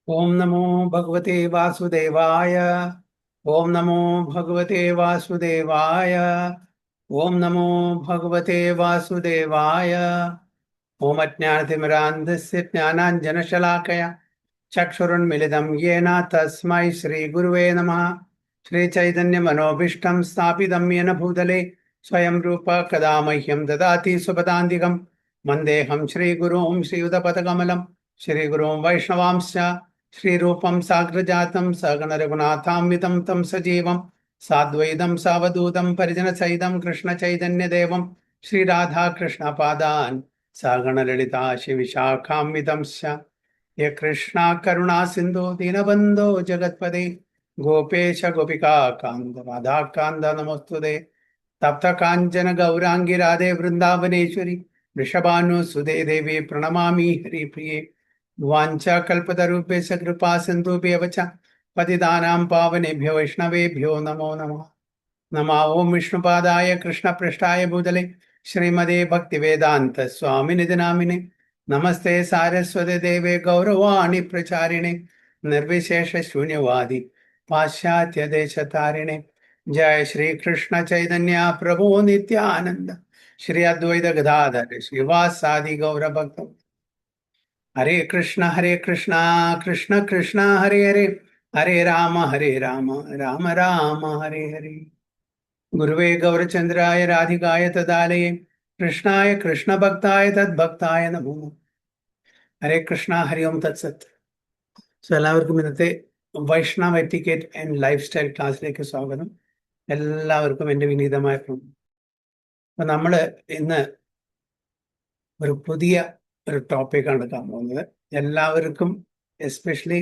ओम नमो भगवते वासुदेवाय। ओम नमो भगवते वासुदेवाय। ओम नमो भगवते वासुदेवाय। ओम अज्ञानतिमिरान्धस्य ज्ञानाञ्जनशलाकया चक्षुरुन्मिलितं येन तस्मै श्रीगुरुवे नमः। श्रीचैतन्यमनोभीष्टं स्थापितं येन भूतले स्वयं रूप कदा मह्यं ददाति स्वपदान्तिकं वन्देऽहं श्रीगुरुं श्रीयुतपदकमलं श्रीगुरुं वैष्णवांश्च श्रीरूपं साग्रजातं सगणरघुनाथान्वितं तं सजीवं साद्वैतं सावधूतं परिजनसहितं कृष्णचैतन्यदेवं श्रीराधाकृष्णपादान् सगणललिता शिविशाखान्वितंश्च ये कृष्णा करुणा सिन्धु दीनबन्धो जगत्पदे गोपेश गोपिका कान्त राधाकान्त नमोस्तुते। तप्त काञ्चन गौराङ्गी राधे वृन्दावनेश्वरी वृषभानुसुते देवी प्रणमामि हरिप्रिये। वाञ्छाकल्पतरुभ्यश्च कृपा सिन्धुभ्येव च पतितानां पावनेभ्यो वैष्णवेभ्यो नमो नमः। नमः ओं विष्णुपादाय कृष्णपृष्ठाय भूतले श्रीमदे भक्तिवेदान्त स्वामिनिधि नामिने नमस्ते सारस्वते देवे गौरवाणी प्रचारिणे निर्विशेष शून्यवादी पाश्चात्य देशतारिणे। जय श्री कृष्ण चैतन्य प्रभु नित्यानंद श्री अद्वैत गदाधर श्रीवासादि गौर भक्त। हरे कृष्ण कृष्ण कृष्ण हरे हरे, हरे राम राम राम हरे हरे। गुरुवे गौरचंद्राय राधिकाय तदालये कृष्णाय कृष्ण भक्ताय तद्भक्ताय नमो। ഹരേ കൃഷ്ണ ഹരി ഓം തത്സത്ത്. സോ എല്ലാവർക്കും ഇന്നത്തെ വൈഷ്ണവ് എറ്റിക്കേറ്റ് ആൻഡ് ലൈഫ് സ്റ്റൈൽ ക്ലാസ്സിലേക്ക് സ്വാഗതം. എല്ലാവർക്കും എൻ്റെ വിനീതമായ പ്രണാമം. അപ്പം നമ്മൾ ഇന്ന് ഒരു പുതിയ ഒരു ടോപ്പിക്കാണ് എടുക്കാൻ പോകുന്നത്. എല്ലാവർക്കും എസ്പെഷ്യലി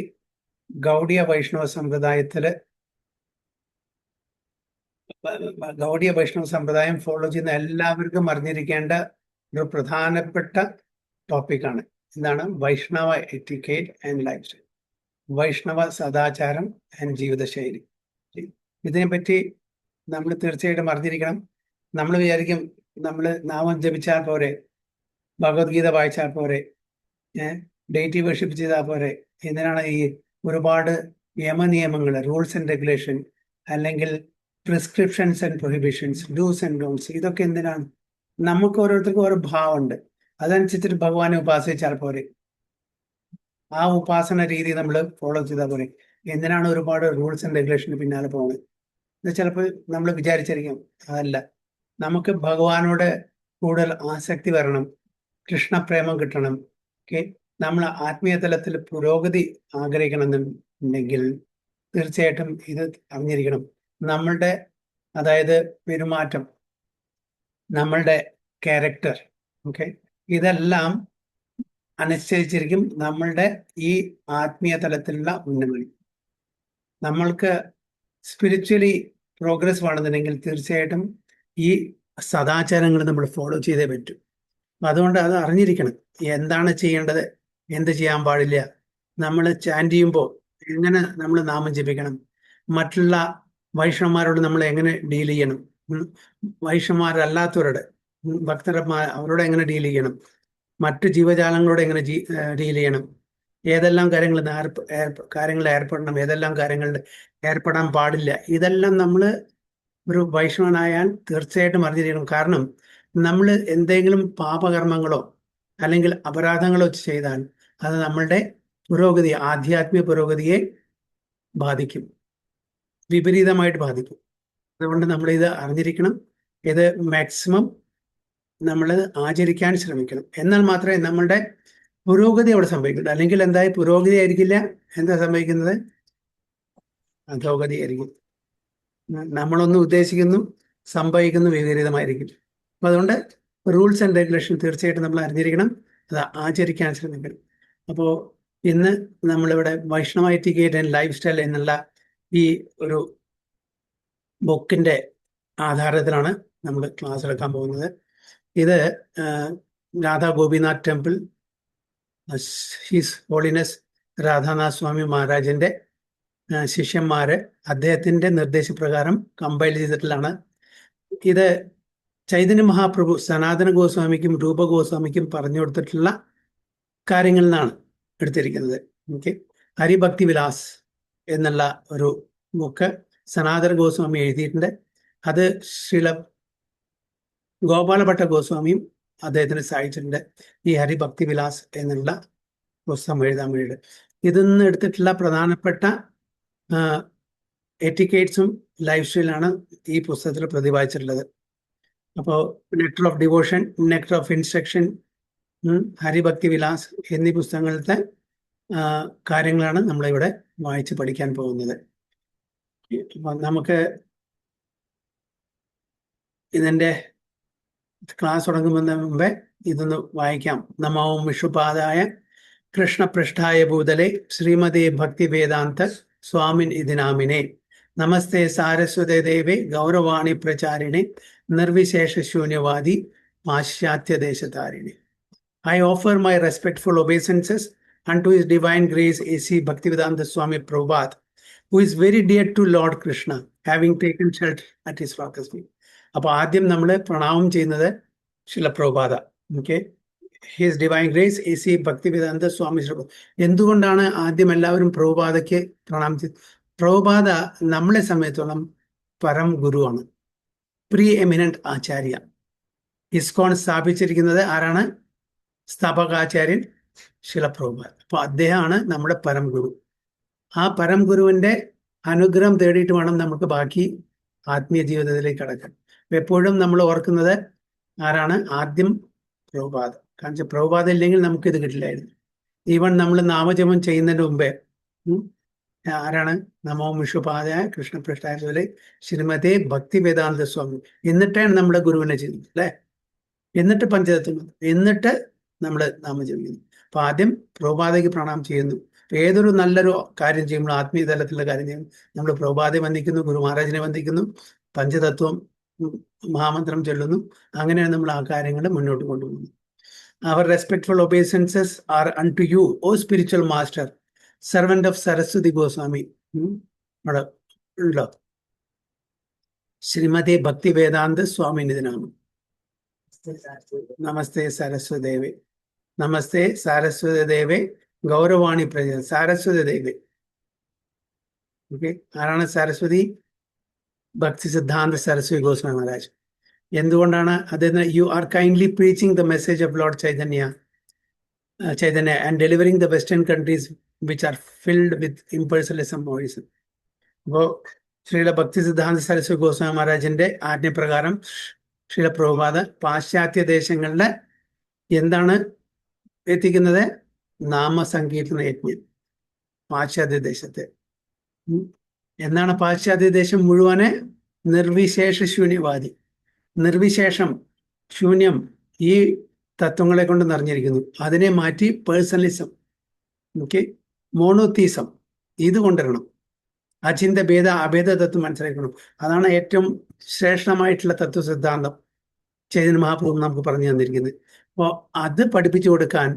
ഗൗഡിയ വൈഷ്ണവ സമ്പ്രദായം ഫോളോ ചെയ്യുന്ന എല്ലാവർക്കും അറിഞ്ഞിരിക്കേണ്ട ഒരു പ്രധാനപ്പെട്ട ടോപ്പിക്കാണ്. എന്താണ്? Vaishnava etiquette and lifestyle, Vaishnava സദാചാരം ആൻഡ് ജീവിതശൈലി. ഇതിനെപ്പറ്റി നമ്മൾ തീർച്ചയായിട്ടും അറിഞ്ഞിരിക്കണം. നമ്മൾ വിചാരിക്കും നമ്മൾ നാമം ജപിച്ചാൽ പോരെ, ഭഗവത്ഗീത വായിച്ചാൽ പോരെ, ഡെയിറ്റി വർഷിപ്പ് ചെയ്താൽ പോരെ, എന്തിനാണ് ഈ ഒരുപാട് യമനിയമങ്ങൾ, റൂൾസ് ആൻഡ് റെഗുലേഷൻ, അല്ലെങ്കിൽ prescriptions and പ്രൊഹിബിഷൻസ്, dos and don'ts, ഇതൊക്കെ എന്തിനാണ്? നമുക്ക് ഓരോരുത്തർക്കും ഓരോ ഭാവമുണ്ട്, അതനുസരിച്ചിട്ട് ഭഗവാനെ ഉപാസിച്ചാൽ പോരെ, ആ ഉപാസന രീതി നമ്മൾ ഫോളോ ചെയ്താൽ പോരെ. എന്തിനാണ് ഒരുപാട് റൂൾസ് ആൻഡ് റെഗുലേഷന് പിന്നാലെ പോകുന്നത്? ഇത് ചിലപ്പോൾ നമ്മൾ വിചാരിച്ചിരിക്കും, അതല്ല, നമുക്ക് ഭഗവാനോട് കൂടുതൽ ആസക്തി വരണം, കൃഷ്ണപ്രേമം കിട്ടണം, ഓക്കെ, നമ്മൾ ആത്മീയ തലത്തിൽ പുരോഗതി ആഗ്രഹിക്കണമെന്നുണ്ടെങ്കിൽ തീർച്ചയായിട്ടും ഇത് അറിഞ്ഞിരിക്കണം. നമ്മളുടെ, അതായത് പെരുമാറ്റം, നമ്മളുടെ ക്യാരക്ടർ, ഓക്കെ, ഇതെല്ലാം അനുസരിച്ചിരിക്കും നമ്മളുടെ ഈ ആത്മീയ തലത്തിലുള്ള ഉന്നമനം. നമ്മൾക്ക് സ്പിരിച്വലി പ്രോഗ്രസ് വേണമെന്നുണ്ടെങ്കിൽ തീർച്ചയായിട്ടും ഈ സദാചാരങ്ങൾ നമ്മൾ ഫോളോ ചെയ്തേ പറ്റൂ. അതുകൊണ്ട് അത് അറിഞ്ഞിരിക്കണം, എന്താണ് ചെയ്യേണ്ടത്, എന്ത് ചെയ്യാൻ പാടില്ല. നമ്മൾ ചാൻറ്റ് ചെയ്യുമ്പോൾ എങ്ങനെ നമ്മൾ നാമം ജപിക്കണം, മറ്റുള്ള വൈഷ്ണവന്മാരോട് നമ്മൾ എങ്ങനെ ഡീൽ ചെയ്യണം, വൈഷ്ണവന്മാരല്ലാത്തവരോട്, ഭക്തന്മാർ, അവരോട് എങ്ങനെ ഡീൽ ചെയ്യണം, മറ്റു ജീവജാലങ്ങളോട് എങ്ങനെ ഡീൽ ചെയ്യണം, ഏതെല്ലാം കാര്യങ്ങളിൽ ഏർപ്പെടണം, ഏതെല്ലാം കാര്യങ്ങളിൽ ഏർപ്പെടാൻ പാടില്ല, ഇതെല്ലാം നമ്മൾ ഒരു വൈഷ്ണവനായാൽ തീർച്ചയായിട്ടും അറിഞ്ഞിരിക്കണം. കാരണം നമ്മൾ എന്തെങ്കിലും പാപകർമ്മങ്ങളോ അല്ലെങ്കിൽ അപരാധങ്ങളോ ചെയ്താൽ അത് നമ്മളുടെ പുരോഗതി, ആധ്യാത്മിക പുരോഗതിയെ ബാധിക്കും, വിപരീതമായിട്ട് ബാധിക്കും. അതുകൊണ്ട് നമ്മളിത് അറിഞ്ഞിരിക്കണം. ഇത് മാക്സിമം നമ്മൾ ആചരിക്കാൻ ശ്രമിക്കണം. എന്നാൽ മാത്രമേ നമ്മളുടെ പുരോഗതി അവിടെ സംഭവിക്കുള്ളൂ. അല്ലെങ്കിൽ എന്തായി പുരോഗതി ആയിരിക്കില്ല, എന്താ സംഭവിക്കുന്നത്? അധോഗതി ആയിരിക്കും. നമ്മളൊന്ന് ഉദ്ദേശിക്കുന്നു, സംഭവിക്കുന്നു വിപരീതമായിരിക്കും. അപ്പം അതുകൊണ്ട് റൂൾസ് ആൻഡ് റെഗുലേഷൻ തീർച്ചയായിട്ടും നമ്മൾ അറിഞ്ഞിരിക്കണം, അത് ആചരിക്കാൻ ശ്രമിക്കണം. അപ്പോൾ ഇന്ന് നമ്മളിവിടെ വൈഷ്ണവ എറ്റിക്കേറ്റ് ആൻഡ് ലൈഫ് സ്റ്റൈൽ എന്നുള്ള ഈ ഒരു ബുക്കിൻ്റെ ആധാരത്തിലാണ് നമ്മൾ ക്ലാസ് എടുക്കാൻ പോകുന്നത്. ഇത് Radha Gopinath temple, his holiness Radhanath Swami മഹാരാജിൻ്റെ ശിഷ്യന്മാര് അദ്ദേഹത്തിൻ്റെ നിർദ്ദേശപ്രകാരം കമ്പൈൽ ചെയ്തിട്ടുള്ളതാണ്. ഇത് ചൈതന്യ മഹാപ്രഭു സനാതന ഗോസ്വാമിക്കും രൂപ ഗോസ്വാമിക്കും പറഞ്ഞു കൊടുത്തിട്ടുള്ള കാര്യങ്ങളിൽ നിന്നാണ് എടുത്തിരിക്കുന്നത്. ഓക്കെ, ഹരിഭക്തി വിലാസ് എന്നുള്ള ഒരു ബുക്ക് സനാതന ഗോസ്വാമി എഴുതിയിട്ടുണ്ട്. അത് ശ്രീല ഗോപാലഭട്ട ഗോസ്വാമിയും അദ്ദേഹത്തിന് സഹായിച്ചിട്ടുണ്ട് ഈ ഹരിഭക്തി വിലാസ് എന്നുള്ള പുസ്തകം എഴുതാൻ വേണ്ടിയിട്ട്. ഇതിൽ നിന്ന് എടുത്തിട്ടുള്ള പ്രധാനപ്പെട്ട എറ്റിക്കേറ്റ്സും ലൈഫ് സ്റ്റൈലാണ് ഈ പുസ്തകത്തിൽ പ്രതിപാദിച്ചിട്ടുള്ളത്. അപ്പോൾ nectar of devotion, nectar of instruction, Haribhakti Vilas എന്നീ പുസ്തകങ്ങളിലത്തെ കാര്യങ്ങളാണ് നമ്മളിവിടെ വായിച്ച് പഠിക്കാൻ പോകുന്നത്. നമുക്ക് ഇതിൻ്റെ ക്ലാസ് തുടങ്ങുന്നതിന് മുമ്പേ ഇതൊന്ന് വായിക്കാം. നമോ വിഷുപാദായ കൃഷ്ണപൃഷ്ഠായ ഭൂതലെ ശ്രീമതേ ഭക്തി വേദാന്ത സ്വാമിൻ ഇതിനാമിനെ നമസ്തേ സാരസ്വതേ ദേവേ ഗൗരവാണി പ്രചാരിണെ നിർവിശേഷ ശൂന്യവാദി പാശ്ചാത്യദേശതാരിണി. I offer my respectful obeisances unto His Divine Grace A.C. Bhaktivedanta Swami Prabhupada, who is very dear to Lord Krishna, having taken shelter at His lotus feet. അപ്പോൾ ആദ്യം നമ്മൾ പ്രണാമം ചെയ്യുന്നത് Srila Prabhupada. Okay, his divine grace A.C. Bhaktivedanta Swami. എന്തുകൊണ്ടാണ് ആദ്യം എല്ലാവരും പ്രഭുപാദയ്ക്ക് പ്രണാമം ചെയ്ത്? പ്രഭുപാദ നമ്മളെ സമയത്തോളം പരം ഗുരുവാണ്, പ്രീ എമിനന്റ് ആചാര്യ. ഇസ്കോൺ സ്ഥാപിച്ചിരിക്കുന്നത് ആരാണ്? സ്ഥാപകാചാര്യൻ ശില പ്രഭുപാദ. അപ്പോൾ അദ്ദേഹമാണ് നമ്മുടെ പരം ഗുരു. ആ പരം ഗുരുവിൻ്റെ അനുഗ്രഹം തേടിയിട്ട് വേണം നമുക്ക് ബാക്കി ആത്മീയ ജീവിതത്തിലേക്ക് കടക്കാൻ. എപ്പോഴും നമ്മൾ ഓർക്കുന്നത് ആരാണ്? ആദ്യം പ്രഭുപാദ. കാരണം പ്രഭുപാദ ഇല്ലെങ്കിൽ നമുക്ക് ഇത് കിട്ടില്ലായിരുന്നു. ഈവൻ നമ്മൾ നാമജപം ചെയ്യുന്നതിന് മുമ്പേ ആരാണ്? നമോ വിഷുപാദായ കൃഷ്ണപൃഷ്ഠായ ശ്രീമതേ ഭക്തി വേദാന്ത സ്വാമി. എന്നിട്ടാണ് നമ്മുടെ ഗുരുവിനെ ചെയ്യുന്നത് അല്ലേ? എന്നിട്ട് പഞ്ചതത്വം, എന്നിട്ട് നമ്മൾ നാമജപിക്കുന്നു. അപ്പൊ ആദ്യം പ്രഭുപാദയ്ക്ക് പ്രണാമം ചെയ്യുന്നു. ഏതൊരു നല്ലൊരു കാര്യം ചെയ്യുമ്പോൾ, ആത്മീയ തലത്തിലുള്ള കാര്യം ചെയ്യുമ്പോൾ നമ്മൾ പ്രഭുപാദയെ വന്ദിക്കുന്നു, ഗുരു മഹാരാജിനെ വന്ദിക്കുന്നു, പഞ്ചതത്വം മഹാമന്ത്രം ചൊല്ലുന്നു. അങ്ങനെയാണ് നമ്മൾ ആ കാര്യങ്ങൾ മുന്നോട്ട് കൊണ്ടുപോകുന്നത്. അവർ respectful obeisances are unto you, O spiritual master, servant of Saraswati Goswami. അവിടെ ഉണ്ടോ? ശ്രീമതി ഭക്തി വേദാന്ത സ്വാമി നിധിനാമം. നമസ്തേ സരസ്വദേവേ, നമസ്തേ സാരസ്വതദേവേ ഗൗരവാണി പ്രജ. സാരസ്വതദേവേ. ഓക്കെ, ആരാണ് സാരസ്വതി? ഭക്തി സിദ്ധാന്ത സരസ്വതി ഗോസ്വാമി മഹാരാജ്. എന്തുകൊണ്ടാണ് അദ്ദേഹത്തിന്? You are kindly preaching the message of lord Chaitanya and delivering the western countries which are filled with impersonalism voidism. അപ്പോൾ ശ്രീല ഭക്തി സിദ്ധാന്ത സരസ്വതി ഗോസ്വാമി മഹാരാജിന്റെ ആജ്ഞപ്രകാരം ശ്രീല പ്രഭുപാദ പാശ്ചാത്യ ദേശങ്ങളിലെ എന്താണ് എത്തിക്കുന്നത്? നാമസങ്കീർത്തന യജ്ഞം. പാശ്ചാത്യ ദേശത്തെ എന്താണ്? പാശ്ചാത്യ ദേശം മുഴുവനെ നിർവിശേഷ ശൂന്യവാദി, നിർവിശേഷം, ശൂന്യം, ഈ തത്വങ്ങളെ കൊണ്ട് നിറഞ്ഞിരിക്കുന്നു. അതിനെ മാറ്റി പേഴ്സണലിസം, ഓക്കെ, മോണോത്തീസം, ഇത് കൊണ്ടുവരണം. അചിന്ത ഭേദ അഭേദ തത്വം മനസ്സിലാക്കണം. അതാണ് ഏറ്റവും ശ്രേഷ്ഠമായിട്ടുള്ള തത്വ സിദ്ധാന്തം ചൈതന്യ മഹാപ്രഭു നമുക്ക് പറഞ്ഞു തന്നിരിക്കുന്നത്. അപ്പോൾ അത് പഠിപ്പിച്ചു കൊടുക്കാൻ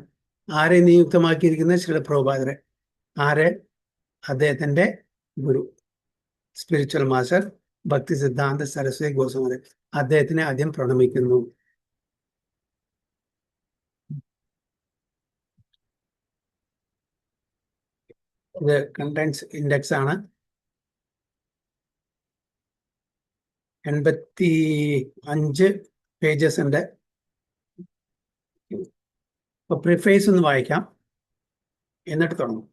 ആരെ നിയുക്തമാക്കിയിരിക്കുന്നത്? ശ്രീല പ്രഭുപാദരെ. ആരെ? അദ്ദേഹത്തിന്റെ ഗുരു, സ്പിരിച്വൽ മാസ്റ്റർ ഭക്തി സിദ്ധാന്ത സരസ്വതി ഗോസ്വാമി. അദ്ദേഹത്തിനെ ആദ്യം പ്രണമിക്കുന്നു. ഇത് കണ്ടൻസ് ഇൻഡെക്സ് ആണ്. 85 പേജസ് ഉണ്ട്. അപ്പൊ പ്രിഫേസ് ഒന്ന് വായിക്കാം, എന്നിട്ട് തുടങ്ങും.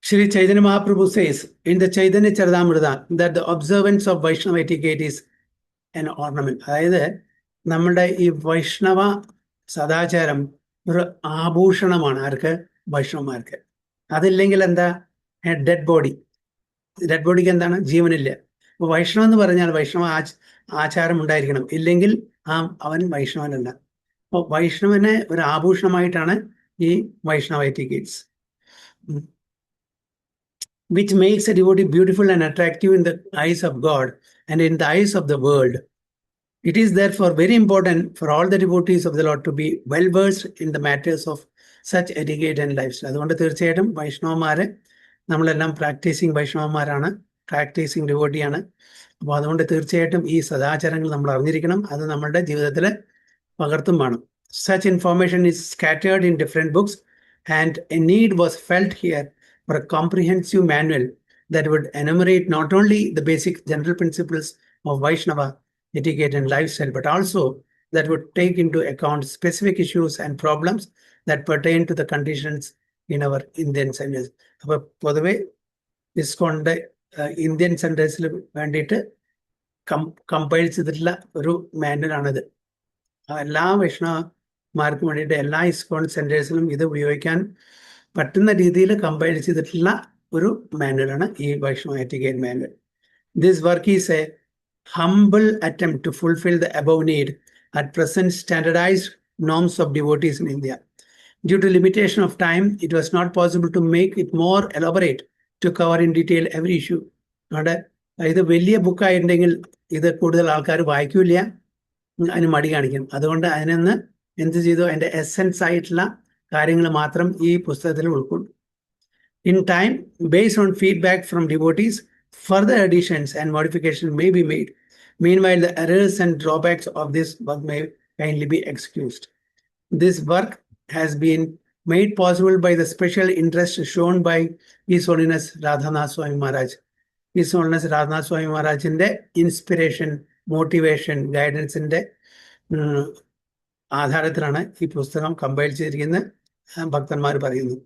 Shri Chaitanya Mahaprabhu says in the Chaitanya Charitamrita that the observance of Vaishnava etiquette is an ornament. അതായത് നമ്മുടെ ഈ വൈഷ്ണവ സദാചാരം ഒരു ആഭൂഷണമാണ്. ആർക്ക്? വൈഷ്ണവന്മാർക്ക്. അതില്ലെങ്കിൽ എന്താ? Dead body. ഡെഡ് ബോഡിക്ക് എന്താണ്? ജീവനില്ല. അപ്പൊ വൈഷ്ണവം എന്ന് പറഞ്ഞാൽ വൈഷ്ണവ ആചാരം ഉണ്ടായിരിക്കണം, ഇല്ലെങ്കിൽ അവൻ വൈഷ്ണവനല്ല. അപ്പോൾ വൈഷ്ണവനെ ഒരു ആഭൂഷണമായിട്ടാണ് ഈ വൈഷ്ണവ etiquettes, which makes a devotee beautiful and attractive in the eyes of God and in the eyes of the world. It is therefore very important for all the devotees of the Lord to be well versed in the matters of such etiquette and lifestyle. അതുകൊണ്ട് തീർച്ചയായിട്ടും വൈഷ്ണവന്മാര് നമ്മളെല്ലാം practising വൈഷ്ണവന്മാരാണ്, practising ഡിവോട്ടിയാണ്. അപ്പോൾ അതുകൊണ്ട് തീർച്ചയായിട്ടും ഈ സദാചാരങ്ങൾ നമ്മൾ അറിഞ്ഞിരിക്കണം, അത് നമ്മളുടെ ജീവിതത്തിൽ പകർത്തും വേണം. Such information is scattered in different books and a need was felt here for a comprehensive manual that would enumerate not only the basic general principles of Vaishnava etiquette and lifestyle, but also that would take into account specific issues and problems that pertain to the conditions in our Indian centers. അപ്പോൾ പൊതുവെ ISKCONന്റെ Indian സെന്റേഴ്സിൽ വേണ്ടിയിട്ട് compile ചെയ്തിട്ടുള്ള ഒരു മാനുവലാണിത്. എല്ലാ വൈഷ്ണവമാർക്കും വേണ്ടിയിട്ട് എല്ലാ ISKCON സെന്റേഴ്സിലും ഇത് ഉപയോഗിക്കാൻ പറ്റുന്ന രീതിയിൽ കമ്പൈൽ ചെയ്തിട്ടുള്ള ഒരു മാനുവലാണ് ഈ Vaishnava etiquette manual. This work is a humble attempt to fulfill the above need at present standardized norms of devotees in India. Due to limitation of time, it was not possible to make it more elaborate to cover in detail every issue. ഇത് വലിയ ബുക്കായിട്ടുണ്ടെങ്കിൽ ഇത് കൂടുതൽ ആൾക്കാർ വായിക്കൂല, അതിന് മടി കാണിക്കും. അതുകൊണ്ട് അതിനൊന്ന് എന്ത് ചെയ്തു, അതിൻ്റെ എസെൻസ് ആയിട്ടുള്ള കാര്യങ്ങൾ മാത്രം ഈ പുസ്തകത്തിൽ ഉൾക്കൊണ്ടു. In time, based on feedback from devotees, further additions and modifications may be made. Meanwhile, the errors and drawbacks of this work may kindly be excused. This work has been made possible by the special interest shown by His Holiness Radhanath Swami Maharaj. His Holiness Radhanath Swami Maharaj's inspiration, motivation, guidance in the ആധാരത്തിലാണ് ഈ പുസ്തകം compile ചെയ്തിരിക്കുന്നത്. ഭക്തന്മാർ പറയുന്നു,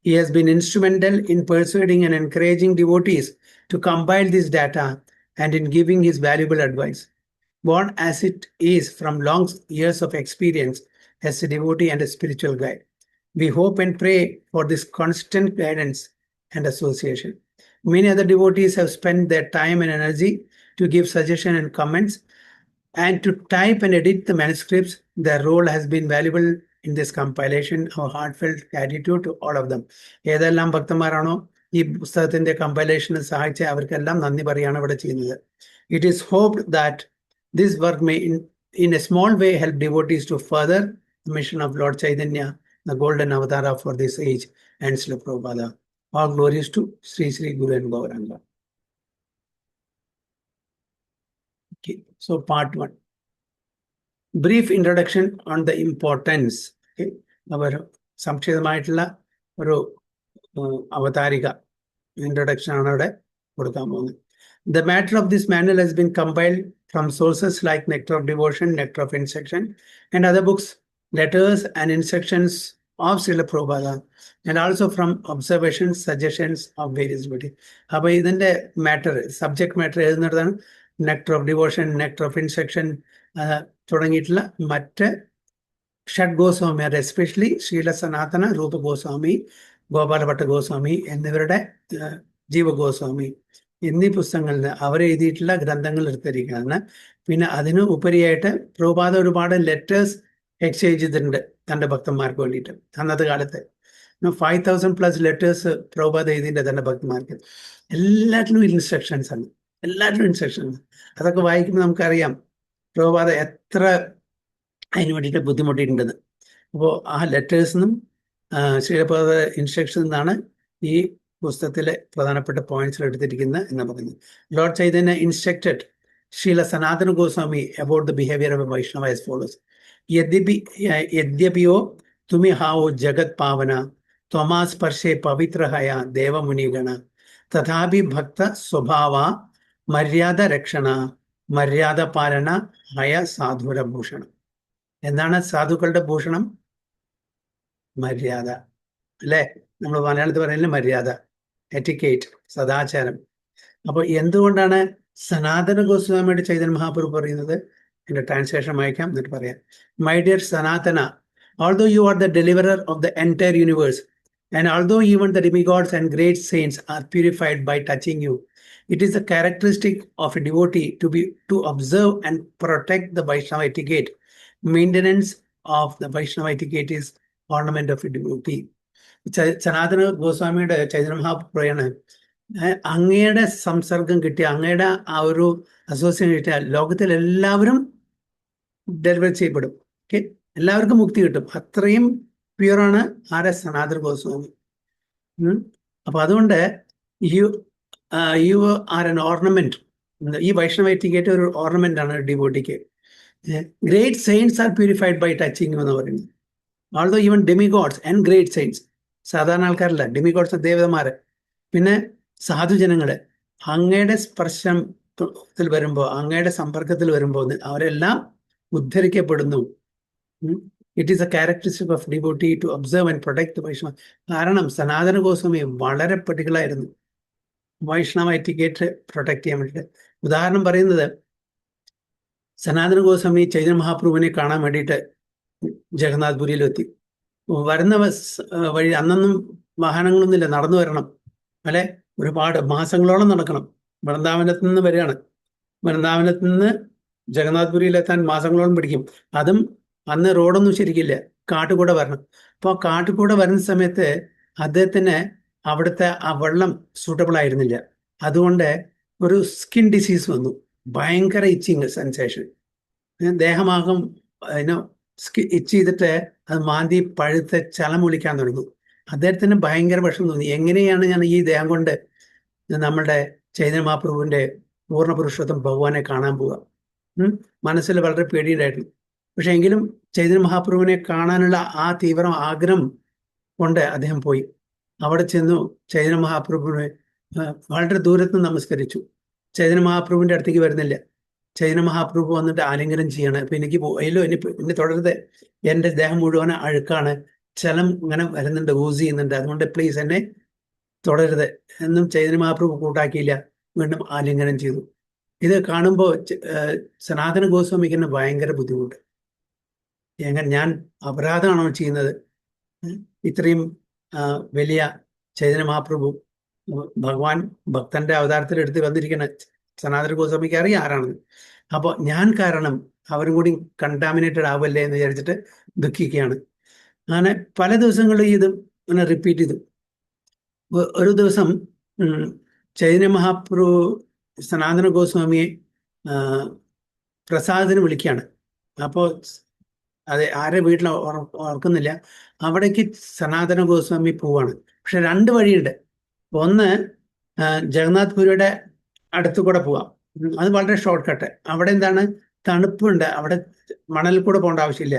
he has been instrumental in persuading and encouraging devotees to compile this data and in giving his valuable advice. Born as it is from long years of experience as a devotee and a spiritual guide, we hope and pray for this constant guidance and association. Many other devotees have spent their time and energy to give suggestions and comments and to type and edit the manuscripts. Their role has been valuable in this compilation. Our heartfelt gratitude to all of them. ഏതെല്ലാം ഭക്തന്മാരാണോ ഈ പുസ്തകത്തിന്റെ കമ്പൈലേഷന് സഹായിച്ച അവർക്കെല്ലാം നന്ദി പറയാണ് ഇവിടെ ചെയ്യുന്നത്. It is hoped that this work may in a small way help devotees to further the mission of Lord Chaitanya, the golden avatara for this age, and Srila Prabhupada. All glories to Sri Sri Guru and Gauranga. Okay, so part 1. Brief introduction on the importance. Okay, our സംക്ഷിപ്തമായിട്ടുള്ള ഒരു അവതാരിക introduction ആണ് ഇവിടെ കൊടുക്കാൻ പോകുന്നത്. The matter of this manual has been compiled from sources like Nectar of Devotion, Nectar of Instruction, and other books, letters, and instructions of Srila Prabhupada, and also from observations, suggestions of various devotees. അപ്പോൾ ഇതിന്റെ matter, subject matter എഴുതുന്നതാണ് Nectar of Devotion, Nectar of Instruction തുടങ്ങിയിട്ടുള്ള മറ്റ് ഷഡ് ഗോസ്വാമിമാർ, especially Srila സനാതന രൂപ ഗോസ്വാമി, ഗോപാലഭട്ട ഗോസ്വാമി എന്നിവരുടെ ജീവഗോസ്വാമി എന്നീ പുസ്തകങ്ങളിൽ അവരെഴുതിയിട്ടുള്ള ഗ്രന്ഥങ്ങൾ എടുത്തിരിക്കുകയാണ്. പിന്നെ അതിന് ഉപരിയായിട്ട് പ്രഭുപാദ ഒരുപാട് ലെറ്റേഴ്സ് എക്സ്ചേഞ്ച് ചെയ്തിട്ടുണ്ട് തൻ്റെ ഭക്തന്മാർക്ക് വേണ്ടിയിട്ട്. അന്നത്തെ കാലത്ത് 5,000+ ലെറ്റേഴ്സ് പ്രഭുപാദ എഴുതിയിട്ടുണ്ട് തൻ്റെ ഭക്തന്മാർക്ക്. എല്ലാറ്റിലും ഇൻസ്ട്രക്ഷൻസ് ആണ്, എല്ലാറ്റിലും ഇൻസ്ട്രക്ഷൻസ്. അതൊക്കെ വായിക്കുമ്പോൾ നമുക്കറിയാം പ്രഭുപാദ എത്ര അതിന് വേണ്ടിയിട്ട് ബുദ്ധിമുട്ടിയിട്ടുണ്ടെന്ന്. അപ്പോൾ ആ ലെറ്റേഴ്സിനും ശ്രീലപ്രഭുപാദ ഇൻസ്ട്രക്ഷൻസ് നിന്നാണ് ഈ പുസ്തകത്തിലെ പ്രധാനപ്പെട്ട പോയിന്റ്സിൽ എടുത്തിരിക്കുന്നത് എന്ന് പറയുന്നത്. Lord Chaitanya instructed Srila Sanatana Goswami about the behaviour of Vaishnava as follows. യദ്യപിയോ തുമി ഹാവോ ജഗത് പാവന ത്വമാ സ്പർശേ പവിത്രഹയ ദേവമുനിഗണ തഥാപി ഭക്ത സ്വഭാവ മര്യാദ രക്ഷണ മര്യാദ പാലന ഹയ സാധുര ഭൂഷണം. എന്താണ് സാധുക്കളുടെ ഭൂഷണം? മര്യാദ, അല്ലേ? നമ്മൾ മലയാളത്തിൽ പറയുന്നത് മര്യാദ, എറ്റിക്കേറ്റ്, സദാചാരം. അപ്പോൾ എന്തുകൊണ്ടാണ് സനാതന ഗോസ്വാമിയുടെ ചൈതന്യ മഹാപ്രഭു പറയുന്നത്? എൻ്റെ ട്രാൻസ്ലേഷൻ വായിക്കാം, എന്നിട്ട് പറയാം. മൈ ഡിയർ സനാതന, although you are the deliverer of the entire universe, and although even the demigods and great saints are purified by touching you, it is a characteristic of a devotee to observe and protect the Vaishnava etiquette. Maintenance of the Vaishnava etiquette is ornament of a devotee. സനാതന ഗോസ്വാമിയുടെ ചൈതന്യ മഹാപ്രഭുവാണ്, അങ്ങയുടെ സംസർഗം കിട്ടിയ, അങ്ങയുടെ ആ ഒരു association കിട്ടിയ ലോകത്തിലെല്ലാവരും deliver ചെയ്യപ്പെടും. Okay, എല്ലാവർക്കും മുക്തി കിട്ടും. അത്രയും പ്യുവറാണ് ആരെ? സനാതന ഗോസ്വാമി. അപ്പൊ അതുകൊണ്ട് യു ആർ എൻ ഓർണമെന്റ്. ഈ വൈഷ്ണവ എറ്റിക്കേറ്റ് ഒരു ഓർണമെന്റ് ആണ് ഡിവോട്ടിക്ക്. Great saints are purified by touching എന്ന് പറയുന്നത്. Although even demigods and great saints, സാധാരണ ആൾക്കാരല്ല, ഡെമിഗോഡ്സ്, ദേവതമാര്. പിന്നെ സാധുജനങ്ങള്, അങ്ങയുടെ സ്പർശത്തിൽ വരുമ്പോൾ, അങ്ങയുടെ സമ്പർക്കത്തിൽ വരുമ്പോൾ അവരെല്ലാം ഉദ്ധരിക്കപ്പെടുന്നു. It is a characteristic of devotee to observe and protect Vaishnava. കാരണം സനാതന ഗോസ്വാമി വളരെ പർട്ടിക്കുലറായിരുന്നു വൈഷ്ണവ എറ്റിക്കേറ്റ് പ്രൊട്ടക്ട് ചെയ്യാൻ വേണ്ടിയിട്ട്. ഉദാഹരണം പറയുന്നത്, സനാതന ഗോസ്വാമി ചൈതന്യ മഹാപ്രഭുവിനെ കാണാൻ വേണ്ടിയിട്ട് ജഗന്നാഥ് പുരിയിലെത്തി. വരുന്ന വഴി അന്നൊന്നും വാഹനങ്ങളൊന്നുമില്ല, നടന്നു വരണം, അല്ലെ, ഒരുപാട് മാസങ്ങളോളം നടക്കണം. വൃന്ദാവനത്ത് നിന്ന് വരികയാണ്, വൃന്ദാവനത്ത് നിന്ന് ജഗന്നാഥ് പുരിയിലെത്താൻ മാസങ്ങളോളം പിടിക്കും. അതും അന്ന് റോഡൊന്നും ശരിക്കില്ല, കാട്ടുകൂടെ വരണം. അപ്പോൾ കാട്ടുകൂടെ വരുന്ന സമയത്ത് അദ്ദേഹത്തിന് അവിടുത്തെ ആ വെള്ളം സൂട്ടബിൾ ആയിരുന്നില്ല. അതുകൊണ്ട് ഒരു സ്കിൻ ഡിസീസ് വന്നു, ഭയങ്കര ഇച്ചിങ് സെൻസേഷൻ. ദേഹമാകും ഇച്ച് ചെയ്തിട്ട് അത് മാന്തി പഴുത്ത് ചലമൊലിക്കാൻ തുടങ്ങി. അദ്ദേഹത്തിന് ഭയങ്കര വിഷമം തോന്നി, എങ്ങനെയാണ് ഞാൻ ഈ ദേഹം കൊണ്ട് നമ്മളുടെ ചൈതന്യ മഹാപ്രഭുവിന്റെ പൂർണ്ണ പുരുഷോത്തം ഭഗവാനെ കാണാൻ പോവുക. മനസ്സിൽ വളരെ പേടിയുണ്ടായിരുന്നു. പക്ഷെ എങ്കിലും ചൈതന്യ മഹാപ്രഭുവിനെ കാണാനുള്ള ആ തീവ്ര ആഗ്രഹം കൊണ്ട് അദ്ദേഹം പോയി. അവിടെ ചെന്നു ചൈതന്യ മഹാപ്രഭുവിനെ വളരെ ദൂരത്ത് നമസ്കരിച്ചു. ചൈതന്യ മഹാപ്രഭുവിന്റെ അടുത്തേക്ക് വരുന്നില്ല. ചൈതന്യ മഹാപ്രഭു വന്നിട്ട് ആലിംഗനം ചെയ്യാണ്. അപ്പൊ എനിക്ക് പോയല്ലോ, എന്നെ തുടരുത്, എൻ്റെ ദേഹം മുഴുവൻ അഴുക്കാണ്, ചലം ഇങ്ങനെ വരുന്നുണ്ട്, ഊസ് ചെയ്യുന്നുണ്ട്, അതുകൊണ്ട് പ്ലീസ് എന്നെ തുടരുത് എന്നും ചൈതന്യ മഹാപ്രഭു കൂട്ടാക്കിയില്ല. വീണ്ടും ആലിംഗനം ചെയ്തു. ഇത് കാണുമ്പോൾ സനാതന ഗോസ്വാമിക്ക് ഭയങ്കര ബുദ്ധിമുട്ട്. എങ്ങനെ ഞാൻ അപരാധമാണോ ചെയ്യുന്നത്? ഇത്രയും വലിയ ചൈതന്യ മഹാപ്രഭു ഭഗവാൻ ഭക്തന്റെ അവതാരത്തിൽ എടുത്ത് വന്നിരിക്കുന്ന സനാതന ഗോസ്വാമിക്ക് അറിയാം ആരാണെന്ന്. അപ്പോൾ ഞാൻ കാരണം അവരും കൂടി കണ്ടാമിനേറ്റഡ് ആവല്ലേ എന്ന് വിചാരിച്ചിട്ട് ദുഃഖിക്കുകയാണ്. അങ്ങനെ പല ദിവസങ്ങളും ഇത് ഇങ്ങനെ റിപ്പീറ്റ് ചെയ്തു. ഒരു ദിവസം ചൈതന്യ മഹാപ്രഭു സനാതന ഗോസ്വാമിയെ പ്രസാദത്തിന് വിളിക്കുകയാണ്. അപ്പോൾ അതെ, ആരെ വീട്ടിൽ ഓർക്കുന്നില്ല, അവിടേക്ക് സനാതന ഗോസ്വാമി പോവാണ്. പക്ഷെ രണ്ട് വഴിയുണ്ട്. ഒന്ന് ജഗന്നാഥ് പുരിയുടെ അടുത്തു കൂടെ പോവാം, അത് വളരെ ഷോർട്ട് കട്ട്. അവിടെ എന്താണ്, തണുപ്പുണ്ട്, അവിടെ മണലിൽ കൂടെ പോകേണ്ട ആവശ്യമില്ല.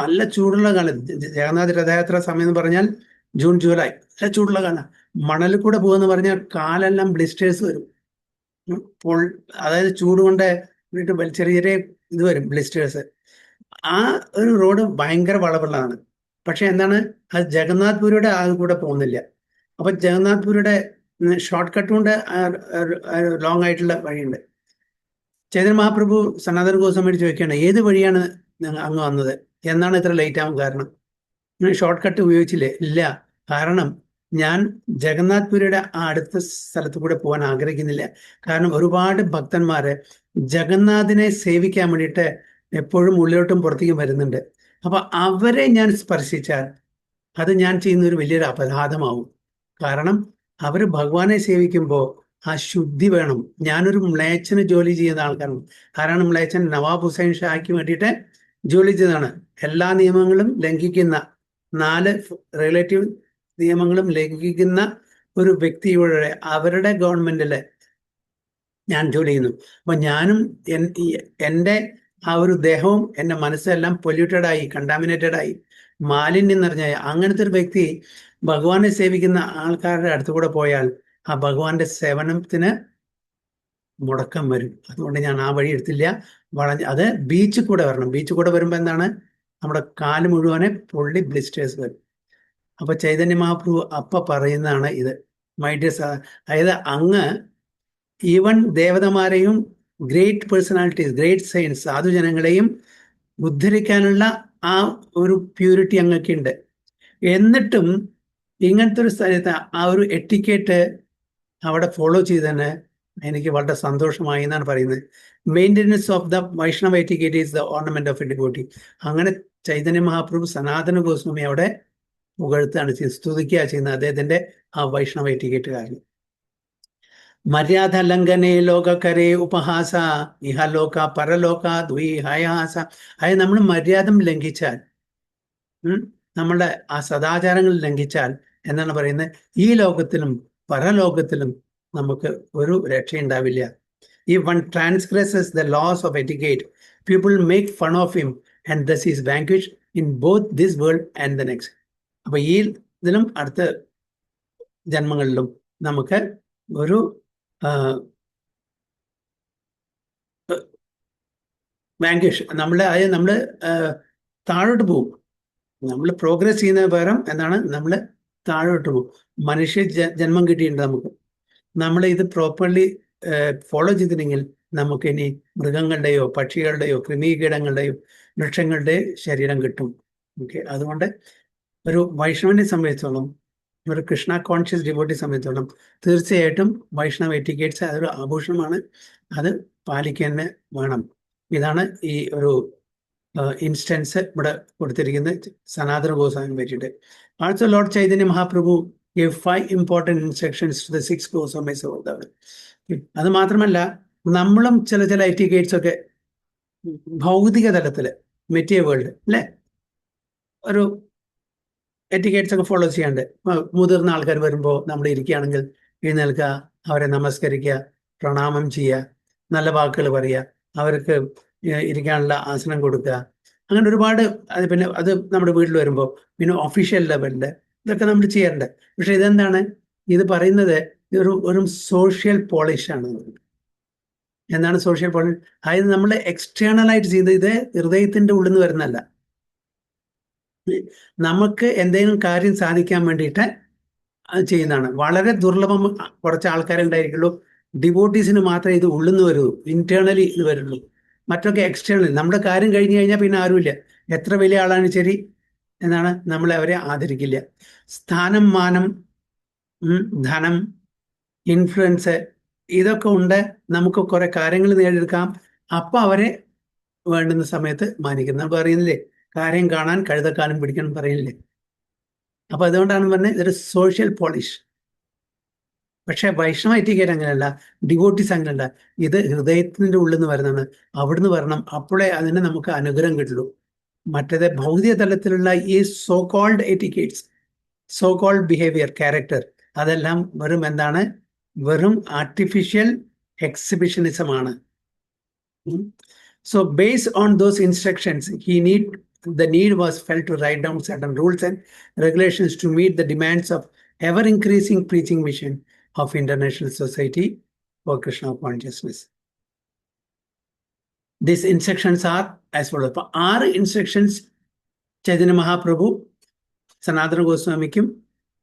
നല്ല ചൂടുള്ള കാലം, ജഗന്നാഥ് രഥയാത്ര സമയം എന്ന് പറഞ്ഞാൽ ജൂൺ ജൂലൈ, നല്ല ചൂടുള്ള കാലം. മണലിൽ കൂടെ പോകുമെന്ന് പറഞ്ഞാൽ കാലെല്ലാം ബ്ലിസ്റ്റേഴ്സ് വരും. അതായത് ചൂട് കൊണ്ട് ചെറിയ ചെറിയ ഇത് വരും, ബ്ലിസ്റ്റേഴ്സ്. ആ ഒരു റോഡ് ഭയങ്കര വളവുള്ളതാണ്. പക്ഷെ എന്താണ്, അത് ജഗന്നാഥ് പുരിയുടെ ആ കൂടെ പോകുന്നില്ല. അപ്പൊ ജഗന്നാഥ് പുരിയുടെ ഷോർട്ട് കട്ട് കൊണ്ട് ലോങ് ആയിട്ടുള്ള വഴിയുണ്ട്. ചൈതന്യ മഹാപ്രഭു സനാതന ഗോസ്വാമിയോട് ചോദിക്കുകയാണ്, ഏത് വഴിയാണ് അങ്ങ് വന്നത്, എന്നാണ് ഇത്ര ലേറ്റ് ആവാൻ കാരണം? ഷോർട്ട് കട്ട് ഉപയോഗിച്ചില്ലേ? ഇല്ല, കാരണം ഞാൻ ജഗന്നാഥ് പുരിയുടെ ആ അടുത്ത സ്ഥലത്ത് കൂടെ പോകാൻ ആഗ്രഹിക്കുന്നില്ല. കാരണം ഒരുപാട് ഭക്തന്മാര് ജഗന്നാഥിനെ സേവിക്കാൻ വേണ്ടിയിട്ട് എപ്പോഴും ഉള്ളിലോട്ടും പുറത്തേക്കും വരുന്നുണ്ട്. അപ്പൊ അവരെ ഞാൻ സ്പർശിച്ചാൽ അത് ഞാൻ ചെയ്യുന്ന ഒരു വലിയൊരു അപരാധമാവും. കാരണം അവർ ഭഗവാനെ സേവിക്കുമ്പോൾ ആ ശുദ്ധി വേണം. ഞാനൊരു മ്ലേച്ഛന് ജോലി ചെയ്യുന്ന ആൾക്കാരാണ്. ആരാണ് മ്ലേച്ഛൻ? നവാബ് ഹുസൈൻ ഷായ്ക്ക് വേണ്ടിയിട്ട് ജോലി ചെയ്തതാണ്. എല്ലാ നിയമങ്ങളും ലംഘിക്കുന്ന, 4 റിലേറ്റീവ് നിയമങ്ങളും ലംഘിക്കുന്ന ഒരു വ്യക്തിയുടെ അവരുടെ ഗവൺമെന്റില് ഞാൻ ജോലി ചെയ്യുന്നു. അപ്പൊ ഞാനും എൻ്റെ ആ ഒരു ദേഹവും എൻ്റെ മനസ്സെല്ലാം പൊല്യൂട്ടഡ് ആയി, കണ്ടാമിനേറ്റഡ് ആയി, മാലിന്യം നിറഞ്ഞായി. അങ്ങനത്തെ ഒരു വ്യക്തി ഭഗവാനെ സേവിക്കുന്ന ആൾക്കാരുടെ അടുത്ത് കൂടെ പോയാൽ ആ ഭഗവാന്റെ സേവനത്തിന് മുടക്കം വരും. അതുകൊണ്ട് ഞാൻ ആ വഴി എടുത്തില്ല. അത് ബീച്ചിൽ കൂടെ വരണം. ബീച്ചിൽ കൂടെ വരുമ്പോൾ എന്താണ്, നമ്മുടെ കാല് മുഴുവനെ പൊള്ളി ബ്ലിസ്റ്റേഴ്സ് വരും. അപ്പൊ ചൈതന്യ മഹാപ്രഭു അപ്പ പറയുന്നതാണ് ഇത്, മൈ ഡിയർ. അതായത് അങ്ങ് ഈവൻ ദേവതമാരെയും ഗ്രേറ്റ് പേഴ്സണാലിറ്റീസ്, ഗ്രേറ്റ് സയൻസ്, സാധുജനങ്ങളെയും ഉദ്ധരിക്കാനുള്ള ആ ഒരു പ്യൂരിറ്റി അങ്ങൊക്കെയുണ്ട്. എന്നിട്ടും ഇങ്ങനത്തെ ഒരു സ്ഥലത്ത് ആ ഒരു എറ്റിക്കേറ്റ് അവിടെ ഫോളോ ചെയ്തതിന് എനിക്ക് വളരെ സന്തോഷമായി എന്നാണ് പറയുന്നത്. Maintenance of the Vaishnava etiquette is the ornament of a devotee. അങ്ങനെ ചൈതന്യ മഹാപ്രഭു സനാതന ഗോസ്വാമി അവിടെ പുകഴ്ത്താണ് ചെയ്യുന്നത്, സ്തുതിക്കുക ചെയ്യുന്നത് അദ്ദേഹത്തിന്റെ ആ വൈഷ്ണവ എറ്റിക്കേറ്റ് കാരണം. മര്യാദ ലംഘനേ ലോകകരേ ഉപഹാസ ഇഹലോക പരലോക ദ്വിഹയാസ. അതായത് നമ്മൾ മര്യാദ ലംഘിച്ചാൽ, നമ്മളുടെ ആ സദാചാരങ്ങൾ ലംഘിച്ചാൽ എന്നാണ് പറയുന്നത്, ഈ ലോകത്തിലും പരലോകത്തിലും നമുക്ക് ഒരു രക്ഷയുണ്ടാവില്ല. If one transgresses the laws of etiquette, people make fun of him and thus is vanquished in both this world and the next. അപ്പൊ ഈ ഇതിലും അടുത്ത ജന്മങ്ങളിലും നമുക്ക് ഒരു വാങ്കേഷ് നമ്മൾ താഴോട്ട് പോകും. നമ്മൾ പ്രോഗ്രസ് ചെയ്യുന്ന പകരം എന്താണ് നമ്മൾ താഴോട്ട് പോകും. മനുഷ്യ ജന്മം കിട്ടിയിട്ടുണ്ട് നമുക്ക്. നമ്മൾ ഇത് പ്രോപ്പർലി ഫോളോ ചെയ്തിട്ടുണ്ടെങ്കിൽ നമുക്ക് ഇനി മൃഗങ്ങളുടെയോ പക്ഷികളുടെയോ കൃമികീടങ്ങളുടെയോ വൃക്ഷങ്ങളുടെയോ ശരീരം കിട്ടും. ഓക്കെ, അതുകൊണ്ട് ഒരു വൈഷ്ണവനെ സംബന്ധിച്ചോളം, ഒരു കൃഷ്ണ കോൺഷ്യസ് ഡിവോട്ടി സംബന്ധിച്ചോളം തീർച്ചയായിട്ടും വൈഷ്ണവ എറ്റിക്കേറ്റ്സ് അതൊരു ആഭൂഷണമാണ്, അത് പാലിക്കാൻ വേണം. ഇതാണ് ഈ ഒരു ഇൻസ്റ്റൻസ് ഇവിടെ കൊടുത്തിരിക്കുന്നത് സനാതന ഗോസ്വാമിയെ പറ്റിയിട്ട്. Also lord Chaitanya Mahaprabhu gave 5 important instructions to the 6 Goswamis over there. അത് മാത്രമല്ല, നമ്മളും ചില എറ്റിക്കേറ്റ്സ് ഒക്കെ ഭൗതിക തലത്തിൽ മെറ്റീരിയൽ വേൾഡ് അല്ലേ ഒരു എറ്റിക്കേറ്റ്സ് ഒക്കെ ഫോളോ ചെയ്യാണ്ട്, മുതിർന്ന ആൾക്കാർ വരുമ്പോൾ നമ്മൾ ഇരിക്കുകയാണെങ്കിൽ എഴുന്നേൽക്കുക, അവരെ നമസ്കരിക്കുക, പ്രണാമം ചെയ്യുക, നല്ല വാക്കുകൾ പറയുക, അവർക്ക് ഇരിക്കാനുള്ള ആസനം കൊടുക്കുക, അങ്ങനെ ഒരുപാട്. പിന്നെ അത് നമ്മുടെ വീട്ടിൽ വരുമ്പോൾ പിന്നെ ഒഫീഷ്യൽ ലെവലിൽ ഇതൊക്കെ നമ്മൾ ചെയ്യാറുണ്ട്. പക്ഷെ ഇതെന്താണ് ഇത് പറയുന്നത്? ഒരു സോഷ്യൽ പോളിഷാണ്. എന്താണ് സോഷ്യൽ പോളിഷ്? അതായത് നമ്മൾ എക്സ്റ്റേണൽ ആയിട്ട് ചെയ്ത് ഇത് ഹൃദയത്തിന്റെ ഉള്ളിൽ നിന്ന് വരുന്നല്ല. നമുക്ക് എന്തെങ്കിലും കാര്യം സാധിക്കാൻ വേണ്ടിയിട്ട് അത് ചെയ്യുന്നതാണ്. വളരെ ദുർലഭം, കുറച്ച് ആൾക്കാരെ ഉണ്ടായിരിക്കുള്ളൂ. ഡിവോട്ടീസിന് മാത്രമേ ഇത് ഉള്ളിൽ നിന്ന് വരൂ, ഇന്റേണലി ഇത് വരുള്ളൂ. മറ്റൊക്കെ എക്സ്റ്റേണൽ. നമ്മുടെ കാര്യം കഴിഞ്ഞു കഴിഞ്ഞാൽ പിന്നെ ആരുമില്ല. എത്ര വലിയ ആളാണ് ശരി, എന്നാണ് നമ്മളെ അവരെ ആദരിക്കില്ല. സ്ഥാനം, മാനം, ധനം, ഇൻഫ്ലുവൻസ് ഇതൊക്കെ ഉണ്ട്. നമുക്ക് കുറെ കാര്യങ്ങൾ നേടിയെടുക്കാം. അപ്പം അവരെ വേണ്ടുന്ന സമയത്ത് മാനിക്കും. നമുക്ക് അറിയുന്നില്ലേ, കാര്യം കാണാൻ കഴുതക്കാലം പിടിക്കണം പറയുന്നില്ലേ. അപ്പൊ അതുകൊണ്ടാണ് പറഞ്ഞത് ഇതൊരു സോഷ്യൽ പോളിഷ്. പക്ഷെ വൈഷ്ണവ എറ്റിക്കേറ്റ് അങ്ങനെയല്ല, ഡിവോട്ടീസ് അങ്ങനെയല്ല. ഇത് ഹൃദയത്തിന്റെ ഉള്ളിൽ നിന്ന് വരുന്നതാണ്. അവിടുന്ന് വരണം, അപ്പോഴേ അതിന് നമുക്ക് അനുഗ്രഹം കിട്ടുള്ളൂ. മറ്റേത് ഭൗതിക തലത്തിലുള്ള ഈ so called etiquettes, so called behaviour, character, അതെല്ലാം വെറും എന്താണ്? വെറും ആർട്ടിഫിഷ്യൽ എക്സിബിഷനിസം ആണ്. So based on those instructions the need was felt to write down certain rules and regulations to meet the demands of ever increasing preaching mission of International Society for Krishna Consciousness. These instructions are as follows. 6 instructions Chaitanya Mahaprabhu സനാതന ഗോസ്വാമിക്കും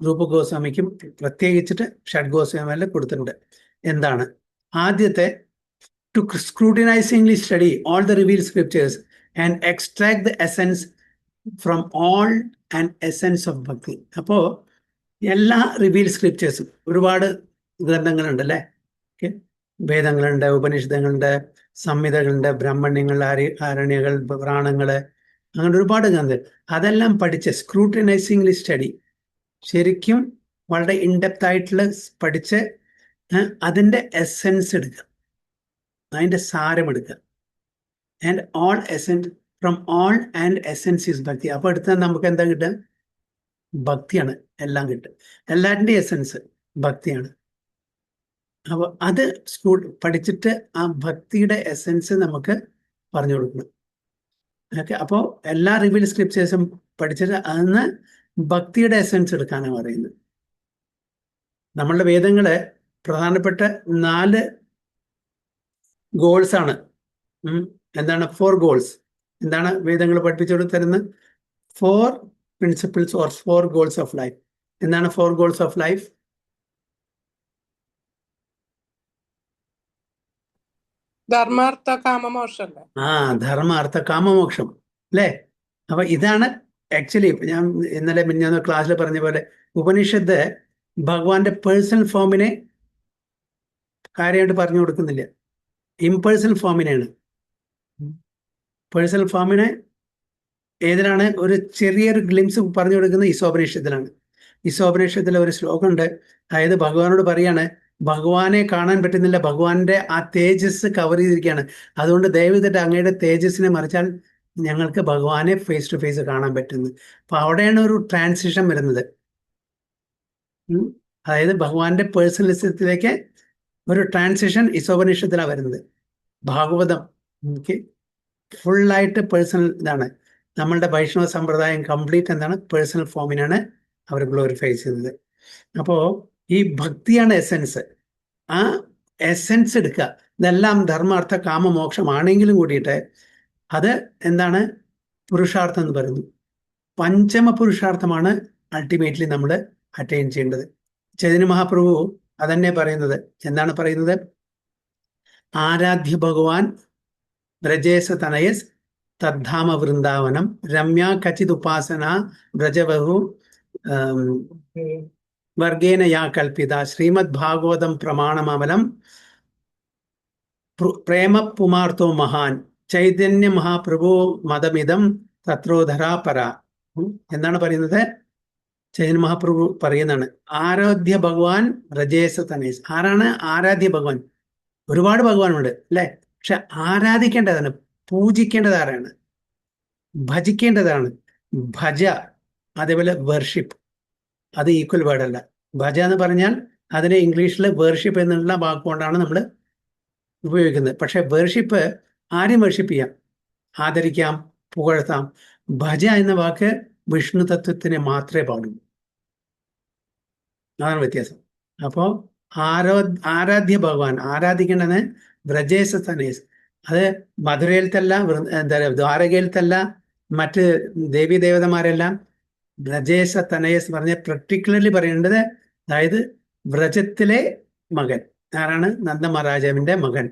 രൂപ ഗോസ്വാമിക്കും പ്രത്യേകിച്ചിട്ട് ഷഡ് ഗോസ്വാമിയിൽ കൊടുത്തിട്ടുണ്ട്. എന്താണ്? ആദ്യത്തെ, to scrutinizingly study all the revealed scriptures and extract the essence from all and essence of bhakti. അപ്പോ എല്ലാ revealed സ്ക്രിപ്റ്റേഴ്സും, ഒരുപാട് ഗ്രന്ഥങ്ങളുണ്ട് അല്ലേ. വേദങ്ങളുണ്ട്, ഉപനിഷത്തുകളുണ്ട്, സംഹിതകളുണ്ട്, ബ്രാഹ്മണ്യങ്ങൾ, ആരണ്യകൾ, പുരാണങ്ങള്, അങ്ങനെ ഒരുപാട് ഗ്രന്ഥങ്ങൾ. അതെല്ലാം പഠിച്ച് സ്ക്രൂട്ടിനൈസിംഗ്ലി സ്റ്റഡി, ശരിക്കും വളരെ ഇൻഡെപ്ത് ആയിട്ടുള്ള പഠിച്ച് അതിൻ്റെ എസെൻസ് എടുക്കുക, അതിൻ്റെ സാരം എടുക്കുക. And all essence from all and essence is ഭക്തി. അപ്പോൾ എടുത്താൽ നമുക്ക് എന്താ കിട്ടുക? ഭക്തിയാണ്. എല്ലാം കിട്ടും. എല്ലാറ്റിൻ്റെ എസെൻസ് ഭക്തിയാണ്. അപ്പോൾ അത് പഠിച്ചിട്ട് ആ ഭക്തിയുടെ എസെൻസ് നമുക്ക് പറഞ്ഞു കൊടുക്കണം. ഓക്കെ, അപ്പോൾ എല്ലാ റിവീൽ സ്ക്രിപ്റ്റേഴ്സും പഠിച്ചിട്ട് അതിന് ഭക്തിയുടെ എസെൻസ് എടുക്കാനാണ് പറയുന്നത്. നമ്മളുടെ വേദങ്ങള് പ്രധാനപ്പെട്ട 4 ഗോൾസ് ആണ്. എന്താണ്? 4 ഗോൾസ്. എന്താണ് വേദങ്ങൾ പഠിപ്പിച്ചു തരുന്നത്? 4 principles or 4 goals of life. എന്താണ് 4 ഗോൾസ് ഓഫ് ലൈഫ്? ധർമാർത്ഥ കാമമോക്ഷം. ധർമ്മ, അർത്ഥ, കാമമോക്ഷം അല്ലേ. അപ്പൊ ഇതാണ് ആക്ച്വലി ഞാൻ ഇന്നലെ മിനിഞ്ഞാന്ന് ക്ലാസ്സിൽ പറഞ്ഞ പോലെ ഉപനിഷത്ത് ഭഗവാന്റെ പേഴ്സണൽ ഫോമിനെ കാര്യമായിട്ട് പറഞ്ഞു കൊടുക്കുന്നില്ല. ഇംപേഴ്സണൽ ഫോമിനെയാണ്. പേഴ്സണൽ ഫോമിനെ ഏതിലാണ്? ഒരു ചെറിയൊരു ഗ്ലിംസ് പറഞ്ഞു കൊടുക്കുന്നത് ഈശോപനിഷത്തിലാണ്. ഈശോപനിഷത്തിലെ ഒരു ശ്ലോകമുണ്ട്. അതായത് ഭഗവാനോട് പറയാണ്, ഭഗവാനെ കാണാൻ പറ്റുന്നില്ല, ഭഗവാന്റെ ആ തേജസ് കവർ ചെയ്തിരിക്കുകയാണ്, അതുകൊണ്ട് ദയവിട്ട് അങ്ങയുടെ തേജസ്സിനെ മറിച്ചാൽ ഞങ്ങൾക്ക് ഭഗവാനെ ഫേസ് ടു ഫേസ് കാണാൻ പറ്റുന്നു. അപ്പൊ അവിടെയാണ് ഒരു ട്രാൻസിഷൻ വരുന്നത്. അതായത് ഭഗവാന്റെ പേഴ്സണലിസത്തിലേക്ക് ഒരു ട്രാൻസിഷൻ ഈശോപനിഷത്തിലാണ് വരുന്നത്. ഭാഗവതം ഫുള്ളായിട്ട് പേഴ്സണൽ ഇതാണ്. നമ്മളുടെ വൈഷ്ണവ സമ്പ്രദായം കംപ്ലീറ്റ് എന്താണ്? പേഴ്സണൽ ഫോമിനാണ് അവർ ഗ്ലോറിഫൈ ചെയ്യുന്നത്. അപ്പോൾ ഈ ഭക്തിയാണ് എസെൻസ്. ആ എസെൻസ് എടുക്കുക. ഇതെല്ലാം ധർമാർത്ഥ കാമ മോക്ഷമാണെങ്കിലും കൂടിയിട്ട് അത് എന്താണ് പുരുഷാർത്ഥം എന്ന് പറയുന്നു. പഞ്ചമ പുരുഷാർത്ഥമാണ് അൾട്ടിമേറ്റ്ലി നമ്മൾ അറ്റൈൻ ചെയ്യേണ്ടത്. ചൈതന്യ മഹാപ്രഭു അതന്നെ പറയുന്നത്. എന്താണ് പറയുന്നത്? ആരാധ്യ ഭഗവാൻ വ്രജേശ തനയസ് തദ്ധാമ വൃന്ദാവനം രമ്യ കച്ചിത് ഉപാസന വ്രജബഹു വർഗേന യാ കൽപ്പിത ശ്രീമദ് ഭാഗവതം പ്രമാണമമലം പ്രേമ പുമാർത്തോ മഹാൻ ചൈതന്യ മഹാപ്രഭു മതമിതം തത്രോധരാ പര. എന്താണ് പറയുന്നത്? ചൈതന്യ മഹാപ്രഭു പറയുന്നതാണ് ആരാധ്യ ഭഗവാൻ വ്രജേശ തനേസ്. ആരാണ് ആരാധ്യ ഭഗവാൻ? ഒരുപാട് ഭഗവാനുണ്ട് അല്ലെ? പക്ഷെ ആരാധിക്കേണ്ടതാണ്, പൂജിക്കേണ്ടത് ആരാണ്? ഭജിക്കേണ്ടതാണ്. ഭജ, അതേപോലെ വർഷിപ്പ്, അത് ഈക്വൽ വേർഡ് അല്ല. ഭജ എന്ന് പറഞ്ഞാൽ അതിനെ ഇംഗ്ലീഷിൽ വേർഷിപ്പ് എന്നുള്ള വാക്കുകൊണ്ടാണ് നമ്മൾ ഉപയോഗിക്കുന്നത്. പക്ഷെ വേർഷിപ്പ് ആരെയും വേർഷിപ്പ് ചെയ്യാം, ആദരിക്കാം, പുകഴ്ത്താം. ഭജ എന്ന വാക്ക് വിഷ്ണു തത്വത്തിനെ മാത്രമേ പാടുള്ളൂ. അതാണ് വ്യത്യാസം. അപ്പോൾ ആരാധ്യ ഭഗവാൻ, ആരാധിക്കേണ്ടത് വ്രജേശ തനേസ്. അത് മധുരയിലത്തല്ല, എന്താ പറയുക, ദ്വാരകയിലത്തല്ല, മറ്റ് ദേവീ ദേവതമാരെല്ലാം വ്രജേശ തനയസ് പറഞ്ഞ പെർട്ടിക്കുലർലി പറയേണ്ടത്, അതായത് വ്രജത്തിലെ മകൻ ആരാണ്? നന്ദ മഹാരാജാവിന്റെ മകൻ,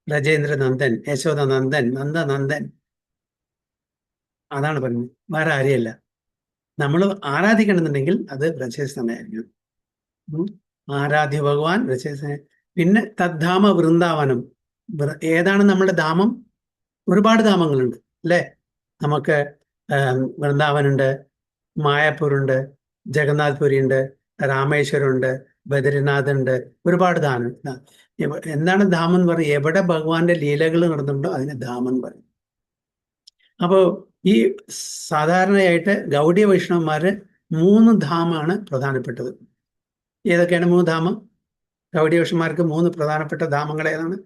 വ്രജേന്ദ്രനന്ദൻ, യശോദനന്ദൻ, നന്ദനന്ദൻ. അതാണ് പറയുന്നത്, വേറെ ആരെയല്ല. നമ്മൾ ആരാധിക്കണമെന്നുണ്ടെങ്കിൽ അത് വ്രജേശ തനയായിരിക്കും. ആരാധ്യ ഭഗവാൻ വ്രജേശ. പിന്നെ തദ്ധാമ വൃന്ദാവനം. ഏതാണ് നമ്മുടെ ധാമം? ഒരുപാട് ധാമങ്ങളുണ്ട് അല്ലേ? നമുക്ക് വൃന്ദാവനുണ്ട്, മായാപൂരുണ്ട്, ജഗന്നാഥ്പുരി ഉണ്ട്, രാമേശ്വരം ഉണ്ട്, ബദ്രിനാഥ് ഉണ്ട്, ഒരുപാട് ധാമം. എന്താണ് ധാമം എന്ന് പറയും? എവിടെ ഭഗവാന്റെ ലീലകൾ നടന്നുണ്ടോ അതിന് ധാമം എന്ന് പറയും. അപ്പോൾ ഈ സാധാരണയായിട്ട് ഗൗഡീയ വൈഷ്ണവന്മാര് 3 ധാമാണ് പ്രധാനപ്പെട്ടത്. ഏതൊക്കെയാണ് 3 ധാമം? ഗൗഡീയ വൈഷ്ണവന്മാർക്ക് 3 പ്രധാനപ്പെട്ട ധാമങ്ങൾ ഏതാണ്?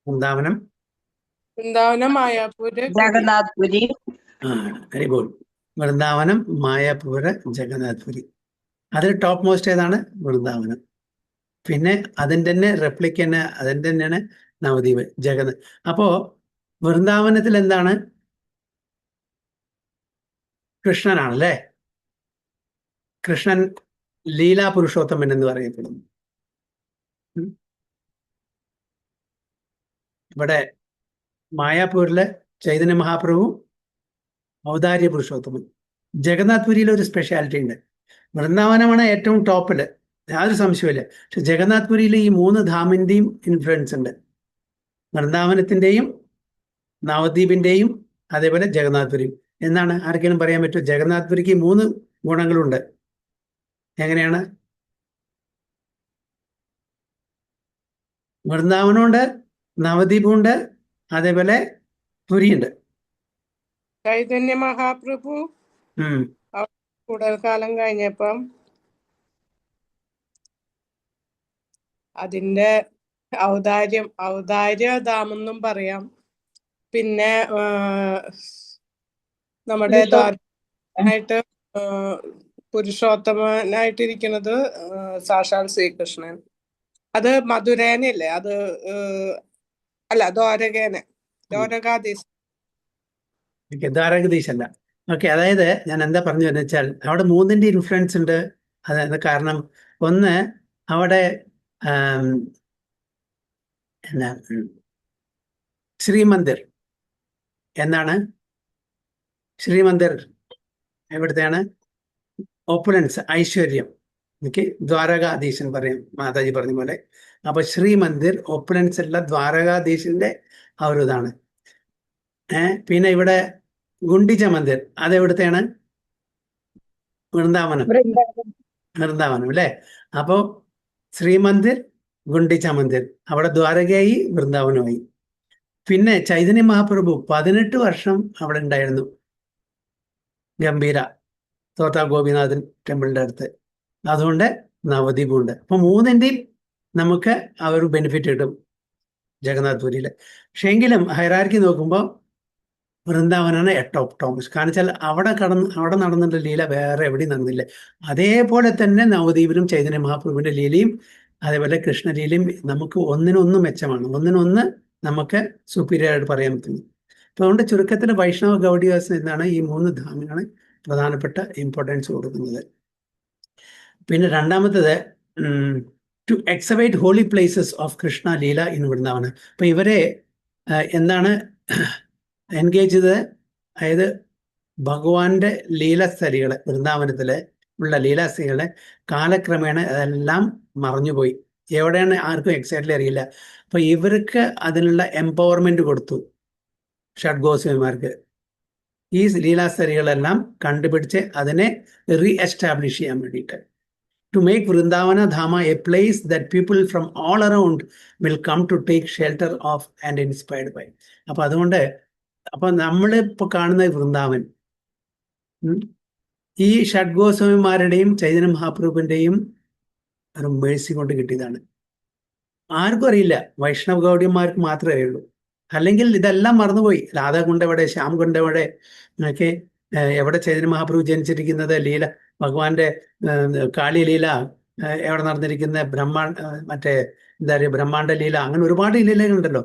വൃന്ദാവനം, മായാപൂര്, ജഗന്നാഥ്പുരി. Very good. വൃന്ദാവനം, മായാപൂര്, ജഗന്നാഥ്പുരി. അതിൽ ടോപ്പ് മോസ്റ്റ് ഏതാണ്? വൃന്ദാവനം. പിന്നെ അതിൻ്റെ തന്നെ റെപ്ലിക്ക തന്നെ, അതിൻ്റെ തന്നെയാണ് നവദ്വീപ്, ജഗന്നാഥ്. അപ്പോ വൃന്ദാവനത്തിൽ എന്താണ്? കൃഷ്ണനാണല്ലേ? കൃഷ്ണൻ ലീലാ പുരുഷോത്തമൻ എന്ന് പറയപ്പെടുന്നു. ഇവിടെ മായാപൂരിലെ ചൈതന്യ മഹാപ്രഭു ഔദാര്യ പുരുഷോത്തമൻ. ജഗന്നാഥ്പുരിയിൽ ഒരു സ്പെഷ്യാലിറ്റി ഉണ്ട്. വൃന്ദാവനമാണ് ഏറ്റവും ടോപ്പില്, യാതൊരു സംശയമില്ല. പക്ഷെ ജഗന്നാഥ്പുരിയിൽ ഈ 3 ധാമിന്റെയും ഇൻഫ്ലുവൻസ് ഉണ്ട്. വൃന്ദാവനത്തിന്റെയും നവദ്വീപിന്റെയും അതേപോലെ ജഗന്നാഥ്പുരിയും. എന്നാണ് ആർക്കെങ്കിലും പറയാൻ പറ്റുമോ? ജഗന്നാഥ്പുരിക്ക് 3 ഗുണങ്ങളുണ്ട്. എങ്ങനെയാണ്? വൃന്ദാവനമുണ്ട്, നവദ്വീപുണ്ട്, അതേപോലെ പുരിയുണ്ട്. ചൈതന്യ മഹാപ്രഭു കൂടുതൽ കാലം കഴിഞ്ഞപ്പം അതിന്റെ ഔദാര്യധാമെന്നും പറയാം. പിന്നെ നമ്മുടെ ായിട്ട് പുരുഷോത്തമനായിട്ടിരിക്കുന്നത് സാക്ഷാൽ ശ്രീകൃഷ്ണൻ. അത് മധുരേനല്ലേ? അത് അല്ല, ദ്വാരകാധീശ്. ദ്വാരകാധീശല്ല. ഓക്കെ, അതായത് ഞാൻ എന്താ പറഞ്ഞു എന്ന് വെച്ചാൽ അവിടെ 3ന്റെ ഇൻഫ്ലുവൻസ് ഉണ്ട്. അതായത് കാരണം ഒന്ന്, അവിടെ എന്നാ ശ്രീമന്ദിർ എന്നാണ്? ശ്രീമന്ദിർ എവിടുത്തെയാണ്? ഓപ്പുലൻസ്, ഐശ്വര്യം. ഓക്കെ, ദ്വാരകാധീശൻ പറയും, മാതാജി പറഞ്ഞ പോലെ. അപ്പൊ ശ്രീമന്ദിർ ഓപ്പുലൻസ് ഉള്ള ദ്വാരകാധീശന്റെ ആ ഒരു ഇതാണ്. പിന്നെ ഇവിടെ ഗുണ്ടിച്ച മന്ദിർ, അതെവിടുത്തെയാണ്? വൃന്ദാവനം അല്ലേ? അപ്പോ ശ്രീമന്ദിർ, ഗുണ്ടിച്ച മന്ദിർ, അവിടെ ദ്വാരകയായി, വൃന്ദാവനമായി. പിന്നെ ചൈതന്യ മഹാപ്രഭു 18 വർഷം അവിടെ ഉണ്ടായിരുന്നു, ഗംഭീര തോത്ത ഗോപിനാഥൻ ടെമ്പിളിന്റെ അടുത്ത്. അതുകൊണ്ട് നവദ്വീപുണ്ട്. അപ്പൊ 3ന്റെയും നമുക്ക് ആ ഒരു ബെനിഫിറ്റ് കിട്ടും ജഗന്നാഥ്പുരിയിൽ. പക്ഷെ എങ്കിലും ഹൈറാർക്കി നോക്കുമ്പോൾ വൃന്ദാവനാണ് ടോപ്പ് കാരണം വെച്ചാൽ അവിടെ നടന്നിട്ടുള്ള ലീല വേറെ എവിടെയും നടന്നില്ല. അതേപോലെ തന്നെ നവദ്വീപിലും ചൈതന്യ മഹാപ്രഭുവിന്റെ ലീലയും അതേപോലെ കൃഷ്ണലീലയും നമുക്ക് ഒന്നിനൊന്ന് മെച്ചമാണ്, ഒന്നിനൊന്ന് നമുക്ക് സുപ്പീരിയർ ആയിട്ട് പറയാൻ പറ്റുന്നു. അപ്പൊ അതുകൊണ്ട് ചുരുക്കത്തിൽ വൈഷ്ണവ ഗൗഡിയാസ് എന്നാണ് ഈ 3 ധാമങ്ങളാണ് പ്രധാനപ്പെട്ട ഇമ്പോർട്ടൻസ് കൊടുക്കുന്നത്. പിന്നെ രണ്ടാമത്തത് to excavate holy places of Krishna lila in Vrindavana. അപ്പൊ ഇവരെ എന്താണ് എൻഗേജ് ചെയ്തത്? അതായത് ഭഗവാന്റെ ലീലാസ്ഥലികളെ, വൃന്ദാവനത്തിലെ ഉള്ള ലീലാസ്ഥലികളെ കാലക്രമേണ അതെല്ലാം മറഞ്ഞുപോയി. എവിടെയാണ് ആർക്കും എക്സാക്ട്ലി അറിയില്ല. അപ്പൊ ഇവർക്ക് അതിനുള്ള എംപവർമെന്റ് കൊടുത്തു ഷഡ്ഗോസ്വാമിമാർക്ക്. ഈ ലീലാസ്ഥലികളെല്ലാം കണ്ടുപിടിച്ച് അതിനെ റീ എസ്റ്റാബ്ലിഷ് ചെയ്യാൻ വേണ്ടിയിട്ട്, to make Vrindavana Dhama a place that people from all around will come to take shelter of and inspired by. അപ്പൊ അതുകൊണ്ട് നമ്മളിപ്പോ കാണുന്ന വൃന്ദാവൻ ഈ ഷഡ്ഗോസ്വാമിമാരുടെയും ചൈതന്യ മഹാപ്രഭുവിന്റെയും ഒരു മേഴ്സി കൊണ്ട് കിട്ടിയതാണ്. ആർക്കും അറിയില്ല, വൈഷ്ണവ ഗൗഡിയന്മാർക്ക് മാത്രമേ അറിയുള്ളൂ. അല്ലെങ്കിൽ ഇതെല്ലാം മറന്നുപോയി. രാധ കൊണ്ടെവിടെ, ശ്യാം കൊണ്ടെവിടെ, ഒക്കെ എവിടെ ചൈതന്യ മഹാപ്രഭു ജനിച്ചിരിക്കുന്നത്, ലീല ഭഗവാന്റെ കാളി ലീല എവിടെ നടന്നിരിക്കുന്ന, മറ്റേ എന്താ പറയുക, ബ്രഹ്മാണ്ഡ ലീല, അങ്ങനെ ഒരുപാട് ലീലകളുണ്ടല്ലോ.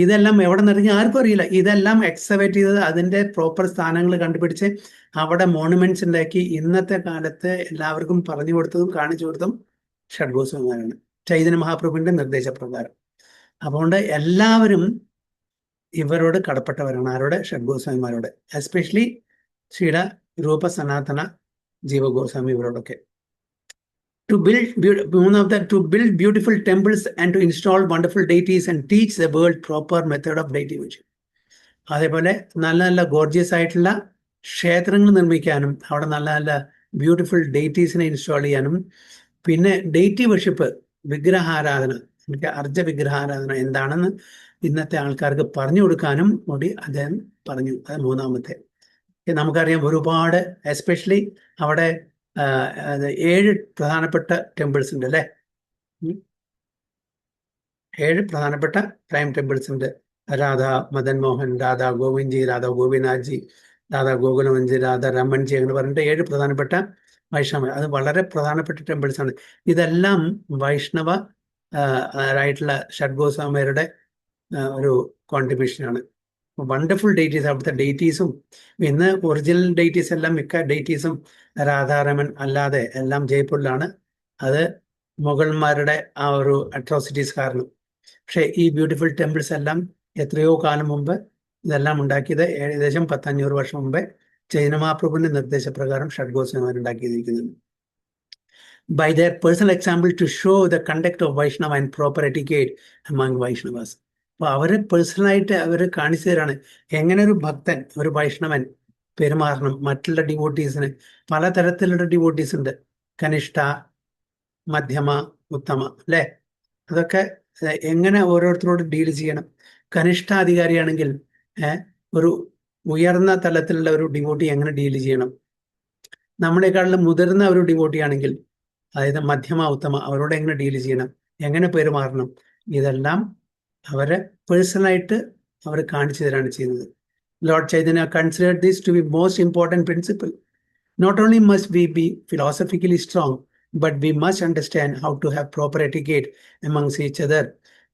ഇതെല്ലാം എവിടെ നിറഞ്ഞ ആർക്കും അറിയില്ല. ഇതെല്ലാം എക്സവേറ്റ് ചെയ്തത്, അതിന്റെ പ്രോപ്പർ സ്ഥാനങ്ങൾ കണ്ടുപിടിച്ച് അവിടെ മോണുമെന്റ്സ് ഉണ്ടാക്കി ഇന്നത്തെ കാലത്ത് എല്ലാവർക്കും പറഞ്ഞു കൊടുത്തതും കാണിച്ചു കൊടുത്തതും ഷഡ്ഗോസ്വാമിമാരാണ്, ചൈതന്യ മഹാപ്രഭുവിന്റെ നിർദ്ദേശപ്രകാരം. അതുകൊണ്ട് എല്ലാവരും ഇവരോട് കടപ്പെട്ടവരാണ്. ആരോട്? ഷഡ്ഗോസ്വാമിമാരോട്, എസ്പെഷ്യലി ശ്രീല രൂപ സനാതന ജീവഗോസ്വാമി ഇവരോടൊക്കെ. To build beautiful temples and to install wonderful deities and teach the world proper method of deity worship. അതേപോലെ നല്ല നല്ല ഗോർജിയസ് ആയിട്ടുള്ള ക്ഷേത്രങ്ങൾ നിർമ്മിക്കാനും അവിടെ നല്ല നല്ല ബ്യൂട്ടിഫുൾ ഡെയ്റ്റീസിനെ ഇൻസ്റ്റാൾ ചെയ്യാനും, പിന്നെ ഡെയ്റ്റി വർഷിപ്പ്, വിഗ്രഹാരാധന, അർജ വിഗ്രഹാരാധന എന്താണെന്ന് ഇന്നത്തെ ആൾക്കാർക്ക് പറഞ്ഞു കൊടുക്കാനും കൂടി അദ്ദേഹം പറഞ്ഞു. അത് മൂന്നാമത്തെ. നമുക്കറിയാം ഒരുപാട്, എസ്പെഷ്യലി അവിടെ 7 പ്രധാനപ്പെട്ട ടെമ്പിൾസ് ഉണ്ട് അല്ലേ? 7 പ്രധാനപ്പെട്ട പ്രൈം ടെമ്പിൾസ് ഉണ്ട്. രാധ മദൻ മോഹൻ, രാധ ഗോവിന്ദ്ജി, രാധ ഗോപിനാഥ്ജി, രാധ ഗോകുലമഞ്ജി, രാധ രമൺജി എന്ന് പറഞ്ഞിട്ട് 7 പ്രധാനപ്പെട്ട വൈഷ്ണവ, അത് വളരെ പ്രധാനപ്പെട്ട ടെമ്പിൾസ് ആണ്. ഇതെല്ലാം വൈഷ്ണവ ആയിട്ടുള്ള ഷഡ്ഗോസ്വാമിയരുടെ ഒരു കോൺട്രിബ്യൂഷനാണ്. വണ്ടർഫുൾ ഡെയ്റ്റീസ്, അവിടുത്തെ ഡെയ്റ്റീസും, ഇന്ന് ഒറിജിനൽ ഡെയ്റ്റീസ് എല്ലാം, മിക്ക ഡെയ്റ്റീസും രാധാരമൻ അല്ലാതെ എല്ലാം ജയ്പൂരിലാണ്. അത് മുഗൾമാരുടെ ആ ഒരു അട്രോസിറ്റീസ് കാരണം. പക്ഷെ ഈ ബ്യൂട്ടിഫുൾ ടെമ്പിൾസ് എല്ലാം എത്രയോ കാലം മുമ്പ് ഇതെല്ലാം ഉണ്ടാക്കിയത്, ഏകദേശം 100-500 വർഷം മുമ്പേ ചൈതന്യ മഹാപ്രഭുവിന്റെ നിർദ്ദേശപ്രകാരം ഷഡ്ഗോസ്വാമിമാർ ഉണ്ടാക്കിയിരിക്കുന്നത്. By their personal example to show the conduct of Vaishnava and proper etiquette among Vaishnavas. അപ്പൊ അവര് പേഴ്സണലായിട്ട് അവർ കാണിച്ചു തരാണ് എങ്ങനെ ഒരു ഭക്തൻ, ഒരു വൈഷ്ണവൻ പെരുമാറണം മറ്റുള്ള ഡിവോട്ടീസിന്. പലതരത്തിലുള്ള ഡിവോട്ടീസ് ഉണ്ട്, കനിഷ്ഠ, മധ്യമ, ഉത്തമ, അല്ലേ? അതൊക്കെ എങ്ങനെ ഓരോരുത്തരോട് ഡീൽ ചെയ്യണം. കനിഷ്ഠാധികാരിയാണെങ്കിൽ ഒരു ഉയർന്ന തലത്തിലുള്ള ഒരു ഡിവോട്ടി എങ്ങനെ ഡീൽ ചെയ്യണം. നമ്മളെക്കാളും മുതിർന്ന ഒരു ഡിവോട്ടി ആണെങ്കിൽ, അതായത് മധ്യമ, ഉത്തമ, അവരോട് എങ്ങനെ ഡീൽ ചെയ്യണം, എങ്ങനെ പെരുമാറണം, ഇതെല്ലാം അവരെ പേഴ്സണലായിട്ട് അവർ കാണിച്ചു തരാണ് ചെയ്യുന്നത്. Lord Chaitanya considered this to be most important principle. Not only must we be philosophically strong, but we must understand how to have proper etiquette amongst each other,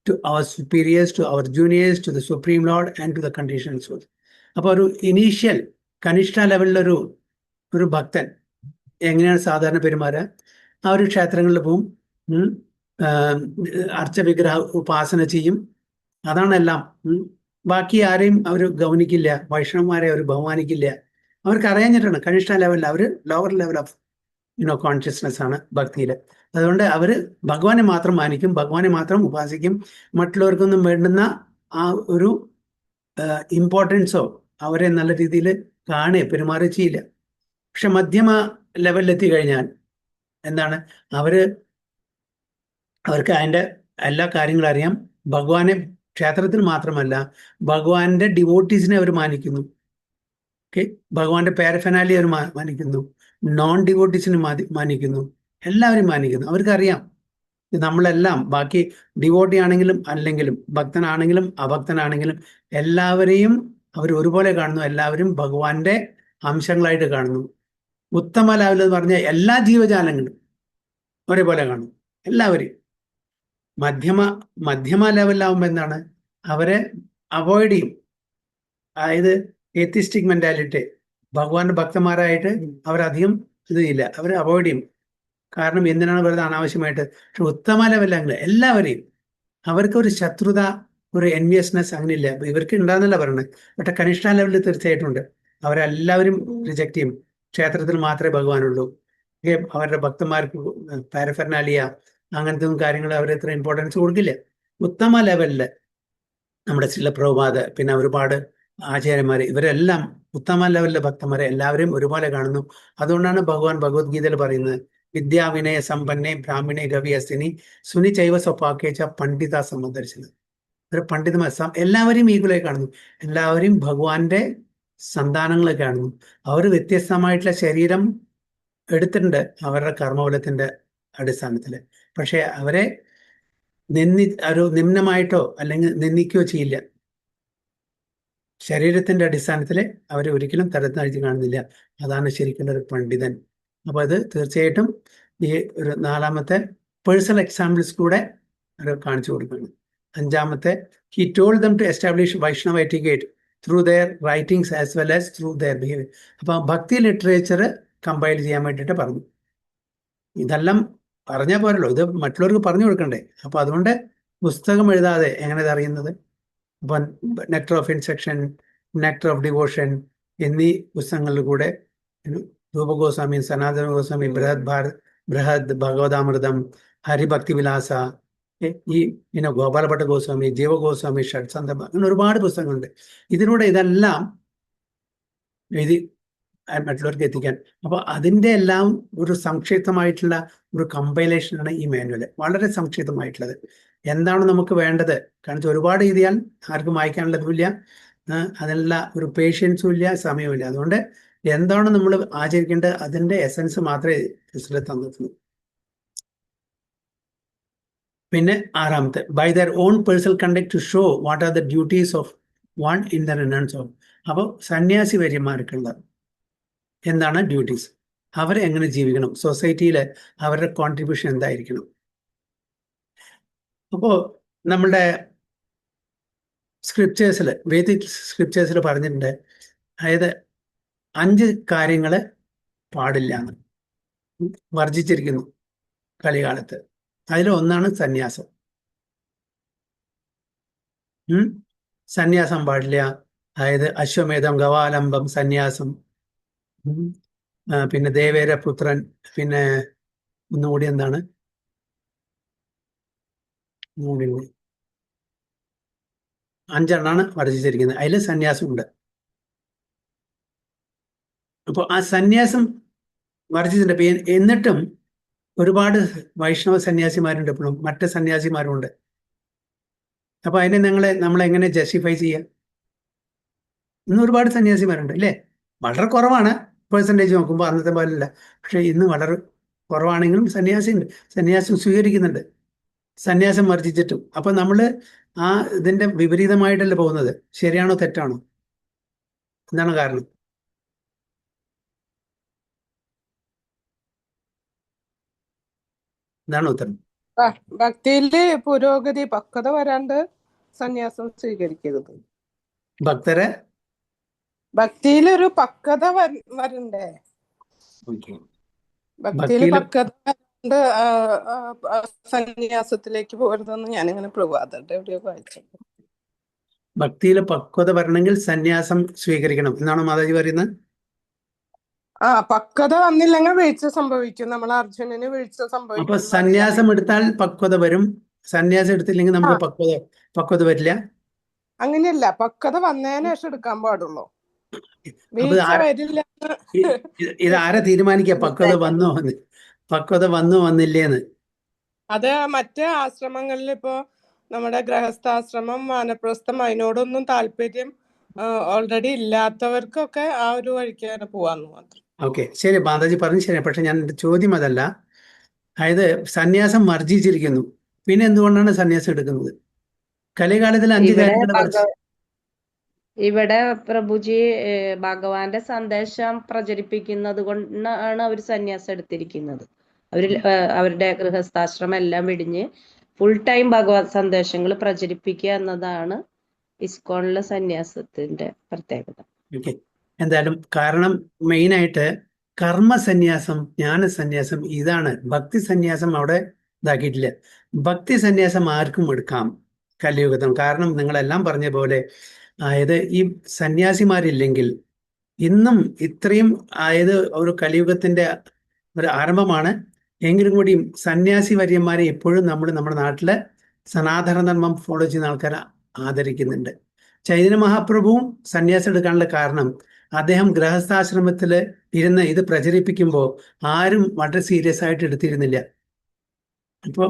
to our superiors, to our juniors, to the Supreme Lord and to the conditional souls. അപ്പോൾ ഒരു initial കനിഷ്ഠ ലെവലിലൊരു ഭക്തൻ എങ്ങനെയാണ് സാധാരണ പെരുമാറുക? ആ ഒരു ക്ഷേത്രങ്ങളിൽ പോവും, അർച്ചവിഗ്രഹ ഉപാസന ചെയ്യും, അതാണ് എല്ലാം. ബാക്കി ആരെയും അവർ ഗൗനിക്കില്ല, വൈഷ്ണവന്മാരെ അവർ ബഹുമാനിക്കില്ല. അവർക്ക് അറിയാഞ്ഞിട്ടാണ്. കനിഷ്ഠ ലെവലിൽ അവർ ലോവർ ലെവൽ ഓഫ് കോൺഷ്യസ്നെസ് ആണ് ഭക്തിയിൽ. അതുകൊണ്ട് അവർ ഭഗവാനെ മാത്രം മാനിക്കും, ഭഗവാനെ മാത്രം ഉപാസിക്കും. മറ്റുള്ളവർക്കൊന്നും വേണ്ടുന്ന ആ ഒരു ഇമ്പോർട്ടൻസോ അവരെ നല്ല രീതിയിൽ പെരുമാറുകയോ ചെയ്യില്ല. പക്ഷെ മധ്യമ ലെവലിലെത്തി കഴിഞ്ഞാൽ എന്താണ്, അവർക്ക് അതിൻ്റെ എല്ലാ കാര്യങ്ങളും അറിയാം. ഭഗവാനെ ക്ഷേത്രത്തിൽ മാത്രമല്ല, ഭഗവാന്റെ ഡിവോട്ടീസിനെ അവർ മാനിക്കുന്നു. ഓക്കെ, ഭഗവാന്റെ പാരഫെനാലി അവർ മാനിക്കുന്നു, നോൺ ഡിവോട്ടീസിനെ മാനിക്കുന്നു, എല്ലാവരും മാനിക്കുന്നു. അവർക്കറിയാം നമ്മളെല്ലാം, ബാക്കി ഡിവോട്ടി ആണെങ്കിലും അല്ലെങ്കിലും, ഭക്തനാണെങ്കിലും അഭക്തനാണെങ്കിലും എല്ലാവരെയും അവർ ഒരുപോലെ കാണുന്നു, എല്ലാവരും ഭഗവാന്റെ അംശങ്ങളായിട്ട് കാണുന്നു. ഉത്തമ ലെവൽ എന്ന് പറഞ്ഞാൽ എല്ലാ ജീവജാലങ്ങളും ഒരേപോലെ കാണും, എല്ലാവരെയും. മധ്യമ മധ്യമ ലെവലിലാവുമ്പോൾ എന്താണ്, അവരെ അവോയ്ഡ് ചെയ്യും. അതായത് എത്തിസ്റ്റിക് മെന്റാലിറ്റി, ഭഗവാന്റെ ഭക്തന്മാരായിട്ട് അവരധികം ഇത് ചെയ്യില്ല, അവർ അവോയ്ഡ് ചെയ്യും. കാരണം എന്തിനാണ് വെറുതെ അനാവശ്യമായിട്ട്. പക്ഷെ ഉത്തമ ലെവലിൽ എല്ലാവരെയും, അവർക്ക് ഒരു ശത്രുത, ഒരു എൻവിയസ്നെസ് അങ്ങനെ ഇല്ല. ഇവർക്ക് ഉണ്ടാകുന്നല്ല പറയുന്നത്. പക്ഷെ കനിഷ്ഠ ലെവലിൽ തീർച്ചയായിട്ടും ഉണ്ട്. അവരെല്ലാവരും റിജക്ട് ചെയ്യും. ക്ഷേത്രത്തിൽ മാത്രമേ ഭഗവാനുള്ളൂ, അവരുടെ ഭക്തന്മാർക്ക് പാരഫെർനാലിയ അങ്ങനത്തെ ഒന്നും കാര്യങ്ങൾ അവർ ഇത്ര ഇമ്പോർട്ടൻസ് കൊടുക്കില്ല. ഉത്തമ ലെവലില് നമ്മുടെ ശ്രീല പ്രഭുപാദ്, പിന്നെ ഒരുപാട് ആചാര്യന്മാര്, ഇവരെല്ലാം ഉത്തമ ലെവലിലെ ഭക്തന്മാരെ എല്ലാവരെയും ഒരുപോലെ കാണുന്നു. അതുകൊണ്ടാണ് ഭഗവാൻ ഭഗവത്ഗീതയിൽ പറയുന്നത്, വിദ്യാവിനയ സമ്പന്നെ ബ്രാഹ്മണേ ഗവിയസ്തിനി സുനി ചൈവ സ്വപാക്കേച്ച പണ്ഡിത സമുദർശനം. ഒരു പണ്ഡിതന്മാർ എല്ലാവരെയും ഈക്വലായി കാണുന്നു, എല്ലാവരെയും ഭഗവാന്റെ സന്താനങ്ങളെ കാണുന്നു. അവർ വ്യത്യസ്തമായിട്ടുള്ള ശരീരം എടുത്തിട്ടുണ്ട് അവരുടെ കർമ്മഫലത്തിന്റെ അടിസ്ഥാനത്തിൽ. പക്ഷെ അവരെ ഒരു നിമ്നമായിട്ടോ അല്ലെങ്കിൽ നിന്ദിക്കുകയോ ചെയ്യില്ല. ശരീരത്തിന്റെ അടിസ്ഥാനത്തിൽ അവരെ ഒരിക്കലും തരത്താഴ്ച കാണുന്നില്ല. അതാണ് ശരിക്കും ഒരു പണ്ഡിതൻ. അപ്പൊ അത് തീർച്ചയായിട്ടും ഈ ഒരു നാലാമത്തെ പേഴ്സണൽ എക്സാമ്പിൾസ് കൂടെ അത് കാണിച്ചു കൊടുക്കുന്നു. അഞ്ചാമത്തെ, he told them to establish Vaishnava etiquette through their writings as well as through their behaviour. അപ്പൊ ഭക്തി ലിറ്ററേച്ചർ കമ്പൈൽ ചെയ്യാൻ വേണ്ടിയിട്ട് പറഞ്ഞു. ഇതെല്ലാം പറഞ്ഞാൽ പോരല്ലോ, ഇത് മറ്റുള്ളവർക്ക് പറഞ്ഞു കൊടുക്കണ്ടേ. അപ്പൊ അതുകൊണ്ട് പുസ്തകം എഴുതാതെ എങ്ങനെ ഇത് അറിയുന്നത്? അപ്പൊ nectar of ഇൻസെക്ഷൻ, nectar of devotion എന്നീ പുസ്തകങ്ങളിൽ കൂടെ രൂപഗോസ്വാമി, സനാതന ഗോസ്വാമി, ബൃഹദ് ഭഗവതാമൃതം, ഹരിഭക്തി വിലാസ, ഈ പിന്നെ ഗോപാലഭട്ട ഗോസ്വാമി, ജീവഗോസ്വാമി, ഷഡ്സന്ദർഭ, അങ്ങനെ ഒരുപാട് പുസ്തകങ്ങളുണ്ട്. ഇതിലൂടെ ഇതെല്ലാം എഴുതി മറ്റുള്ളവർക്ക് എത്തിക്കാൻ. അപ്പൊ അതിൻ്റെ എല്ലാം ഒരു സംക്ഷിപ്തമായിട്ടുള്ള ഒരു കമ്പൈലേഷനാണ് ഈ മാനുവൽ. വളരെ സംക്ഷിപ്തമായിട്ടുള്ളത്. എന്താണ് നമുക്ക് വേണ്ടത്? കാരണം ഒരുപാട് എഴുതിയാൽ ആർക്കും വായിക്കാനുള്ളതുമില്ല, അതിനുള്ള ഒരു പേഷ്യൻസും ഇല്ല, സമയവും ഇല്ല. അതുകൊണ്ട് എന്താണ് നമ്മൾ ആചരിക്കേണ്ടത് അതിന്റെ എസൻസ് മാത്രമേ ക്രിസ്തുവിൽ തന്നിട്ടുള്ളൂ. പിന്നെ ആറാമത്തെ, by their own personal conduct to show what are the duties of one in the renounced of. അപ്പോൾ സന്യാസി വര്യന്മാർക്കുള്ള എന്താണ് ഡ്യൂട്ടീസ്, അവരെ എങ്ങനെ ജീവിക്കണം, സൊസൈറ്റിയിൽ അവരുടെ കോൺട്രിബ്യൂഷൻ എന്തായിരിക്കണം. അപ്പോൾ നമ്മളുടെ സ്ക്രിപ്റ്റേഴ്സിൽ, വേദിക് സ്ക്രിപ്റ്റേഴ്സിൽ പറഞ്ഞിട്ടുണ്ട്, അതായത് 5 കാര്യങ്ങൾ പാടില്ല എന്ന് വർജിച്ചിരിക്കുന്നു കലികാലത്ത്. അതിലൊന്നാണ് സന്യാസം. സന്യാസം പാടില്ല. അതായത് അശ്വമേധം, ഗവാലംബം, സന്യാസം, പിന്നെ ദേവേരപുത്രൻ, പിന്നെ ഒന്നുകൂടി എന്താണ്, 5 വർജിച്ചിരിക്കുന്നത്. അതിൽ സന്യാസമുണ്ട്. അപ്പോൾ ആ സന്യാസം വർജിച്ചിട്ടുണ്ട്. എന്നിട്ടും ഒരുപാട് വൈഷ്ണവ സന്യാസിമാരുണ്ട്, ഇപ്പോഴും മറ്റ് സന്യാസിമാരുണ്ട്. അപ്പൊ അതിനെ നമ്മളെങ്ങനെ ജസ്റ്റിഫൈ ചെയ്യാം? ഇന്ന് ഒരുപാട് സന്യാസിമാരുണ്ട് അല്ലേ? വളരെ കുറവാണ് പെർസെൻറ്റേജ് നോക്കുമ്പോൾ, അന്നത്തെ പോലെയല്ല. പക്ഷെ ഇന്ന് വളരെ കുറവാണെങ്കിലും സന്യാസം സ്വീകരിക്കുന്നുണ്ട്, സന്യാസം വർജിച്ചിട്ടും. അപ്പൊ നമ്മൾ ആ ഇതിന്റെ വിപരീതമായിട്ടല്ല പോകുന്നത്. ശരിയാണോ തെറ്റാണോ? എന്താണ് കാരണം? എന്താണ് ഉത്തരം? ഭക്തിയില് പുരോഗതി, പക്വത വരാണ്ട് സന്യാസം സ്വീകരിക്കരുത്. ഭക്തിയിലൊരു പക്വത വരണ്ടേ? ഭക്തിയില് പക്വത വരാണ്ട് സന്യാസത്തിലേക്ക് പോകരുതെന്ന് ഞാനിങ്ങനെ പ്രഭാതരുടെ എവിടെയോ വായിച്ചു. ഭക്തിയിലെ പക്വത വരണമെങ്കിൽ സന്യാസം സ്വീകരിക്കണം എന്നാണ് മാതാജി പറയുന്നത്. പക്വത വന്നില്ലെങ്കിൽ വീഴ്ച സംഭവിക്കും. നമ്മൾ അർജുനന് വീഴ്ച സംഭവിക്കും. അപ്പൊ സന്യാസം എടുത്താൽ പക്വത വരും, സന്യാസം എടുത്തില്ലെങ്കിൽ നമുക്ക് പക്വത വരില്ല. അങ്ങനെയല്ല, പക്വത വന്നതിന് ശേഷം എടുക്കാൻ പാടുള്ളൂ. വീഴ്ച വരില്ല. ഇതാരാ തീരുമാനിക്കുക പക്വത വന്നോ വന്നില്ലേന്ന്? അത് മറ്റ് ആശ്രമങ്ങളിൽ, ഇപ്പോ നമ്മുടെ ഗൃഹസ്ഥാശ്രമം, വാനപ്രസ്ഥം, അതിനോടൊന്നും താല്പര്യം ഓൾറെഡി ഇല്ലാത്തവർക്കൊക്കെ ആ ഒരു വഴിക്കാണ് പോവാന്ന് മാത്രം. ഓക്കെ, ശരി, മാതാജി പറഞ്ഞു ശരി. പക്ഷെ ഞാൻ ചോദ്യം അതല്ല. അതായത് സന്യാസം വർജിച്ചിരിക്കുന്നു, പിന്നെ എന്തുകൊണ്ടാണ് സന്യാസം എടുക്കുന്നത്? കലികാലത്തിൽ 5 കാര്യങ്ങൾ ഇവിടെ പ്രഭുജി ഭഗവാന്റെ സന്ദേശം പ്രചരിപ്പിക്കുന്നത് കൊണ്ടാണ് അവർ സന്യാസം എടുത്തിരിക്കുന്നത്. അവരുടെ ഗൃഹസ്ഥാശ്രമം എല്ലാം വെടിഞ്ഞ് ഫുൾ ടൈം ഭഗവത് സന്ദേശങ്ങൾ പ്രചരിപ്പിക്കുക എന്നതാണ് ഇസ്കോണിലെ സന്യാസത്തിന്റെ പ്രത്യേകത. ഓക്കെ, എന്തായാലും കാരണം മെയിനായിട്ട് കർമ്മസന്യാസം, ജ്ഞാനസന്യാസം, ഇതാണ്. ഭക്തി സന്യാസം അവിടെ ഇതാക്കിയിട്ടില്ല. ഭക്തി സന്യാസം ആർക്കും എടുക്കാം കലിയുഗത്തിൽ. കാരണം നിങ്ങളെല്ലാം പറഞ്ഞ പോലെ അതായത് ഈ സന്യാസിമാരില്ലെങ്കിൽ ഇന്നും ഇത്രയും അതായത് ഒരു കലിയുഗത്തിന്റെ ഒരു ആരംഭമാണ്. എങ്കിലും കൂടിയും സന്യാസി വര്യന്മാരെ ഇപ്പോഴും നമ്മൾ നമ്മുടെ നാട്ടിലെ സനാതന ധർമ്മം ഫോളോ ചെയ്യുന്ന ആൾക്കാരെ ആദരിക്കുന്നുണ്ട്. ചൈതന്യ മഹാപ്രഭുവും സന്യാസം എടുക്കാനുള്ള കാരണം അദ്ദേഹം ഗൃഹസ്ഥാശ്രമത്തിൽ ഇരുന്ന് ഇത് പ്രചരിപ്പിക്കുമ്പോൾ ആരും വളരെ സീരിയസ് ആയിട്ട് എടുത്തിരുന്നില്ല. അപ്പോൾ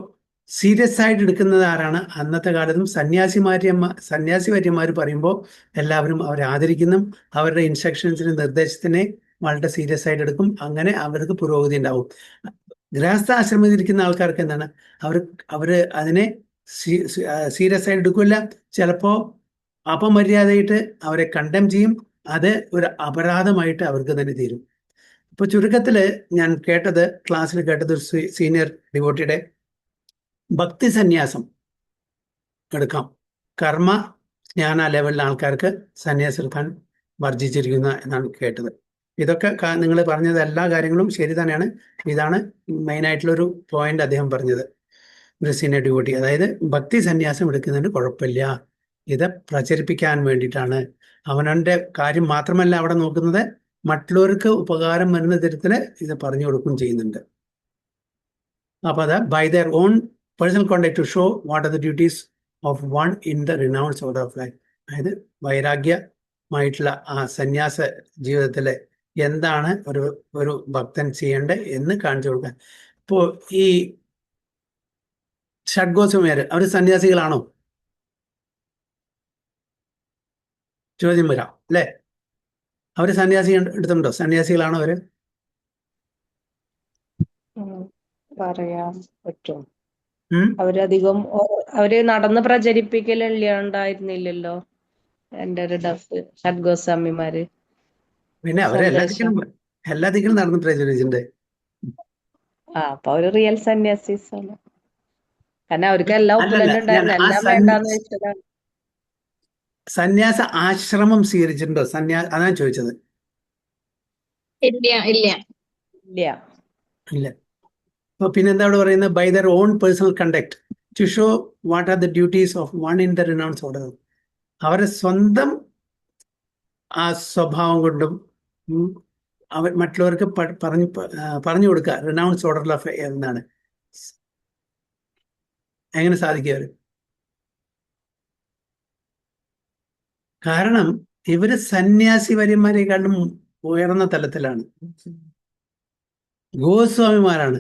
സീരിയസ് ആയിട്ട് എടുക്കുന്നത് ആരാണ്? അന്നത്തെ കാലത്തും സന്യാസി വര്യന്മാർ പറയുമ്പോൾ എല്ലാവരും അവരെ ആദരിക്കുന്നു. അവരുടെ ഇൻസ്ട്രക്ഷൻസിന്, നിർദ്ദേശത്തിനെ വളരെ സീരിയസ് ആയിട്ട് എടുക്കും. അങ്ങനെ അവർക്ക് പുരോഗതി ഉണ്ടാവും. ഗൃഹസ്ഥാശ്രമത്തിൽ ഇരിക്കുന്ന ആൾക്കാർക്ക് എന്താണ്, അവര് അതിനെ സീരിയസ് ആയിട്ട് എടുക്കില്ല. ചിലപ്പോൾ അപമര്യാദയായിട്ട് അവരെ കണ്ടം ചെയ്യും. അത് ഒരു അപരാധമായിട്ട് അവർക്ക് തന്നെ തീരും. ഇപ്പൊ ചുരുക്കത്തില് ഞാൻ ക്ലാസ്സിൽ കേട്ടത് ഒരു സീനിയർ ഡിവോട്ടിയുടെ ഭക്തി സന്യാസം എടുക്കാം. കർമ്മ ജ്ഞാന ലെവലിലെ ആൾക്കാർക്ക് സന്യാസം എടുക്കാൻ വർജിച്ചിരിക്കുന്ന എന്നാണ് കേട്ടത്. ഇതൊക്കെ നിങ്ങൾ പറഞ്ഞത് എല്ലാ കാര്യങ്ങളും ശരി തന്നെയാണ്. ഇതാണ് മെയിനായിട്ടുള്ളൊരു പോയിന്റ് അദ്ദേഹം പറഞ്ഞത്, ഒരു സീനിയർ ഡിവോട്ടി. അതായത് ഭക്തി സന്യാസം എടുക്കുന്നതിന് കുഴപ്പമില്ല, ഇത് പ്രചരിപ്പിക്കാൻ വേണ്ടിയിട്ടാണ്. അവനവന്റെ കാര്യം മാത്രമല്ല അവിടെ നോക്കുന്നത്, മറ്റുള്ളവർക്ക് ഉപകാരം വരുന്ന തരത്തിൽ ഇത് പറഞ്ഞു കൊടുക്കുകയും ചെയ്യുന്നുണ്ട്. അപ്പൊ അത് by their own personal contact to show what are the duties of one in the renounce order of life. അതായത് വൈരാഗ്യമായിട്ടുള്ള ആ സന്യാസ ജീവിതത്തിലെ എന്താണ് ഒരു ഭക്തൻ ചെയ്യേണ്ടത് എന്ന് കാണിച്ചു കൊടുക്കാൻ. ഇപ്പോ ഈ ഷഡ്ഗോസ്വാമിമാര് അവർ സന്യാസികളാണോ? ചോദ്യം വരാം അല്ലേ? അവര് സന്യാസി എടുത്തിട്ടുണ്ടോ? സന്യാസികളാണോ അവര്? പറയാൻ പറ്റും. അവര് നടന്ന് പ്രചരിപ്പിക്കലുണ്ടായിരുന്നില്ലല്ലോ എന്റെ ഒരു ഡഫ് ഷഡ്ഗോസ്വാമിമാര്. പിന്നെ അവര് എല്ലാ ദിക്കിലും നടന്ന് പ്രചരിച്ചിട്ടുണ്ട്. അപ്പൊ അവര് റിയൽ സന്യാസീസ് ആണ്. കാരണം അവർക്ക് എല്ലാം ഒപ്പിലുണ്ടായിരുന്നു, എല്ലാം വേണ്ടാന്ന് വെച്ചതാണ്. സന്യാസ ആശ്രമം സ്വീകരിച്ചിട്ടുണ്ടോ? അതാണ് ചോദിച്ചത്. ഇല്ല. അപ്പൊ പിന്നെന്താ അവിടെ പറയുന്നത്? By their own personal conduct to show what are the duties of one in the renounce order. അവരുടെ സ്വന്തം ആ സ്വഭാവം കൊണ്ടും അവർ മറ്റുള്ളവർക്ക് പറഞ്ഞു കൊടുക്കുക. റിനൗൺസ് ഓർഡർ ഓഫ് എന്നാണ്. എങ്ങനെ സാധിക്കുക അവര്? കാരണം ഇവര് സന്യാസി വര്യന്മാരെക്കാളും ഉയർന്ന തലത്തിലാണ്. ഗോസ്വാമിമാരാണ്,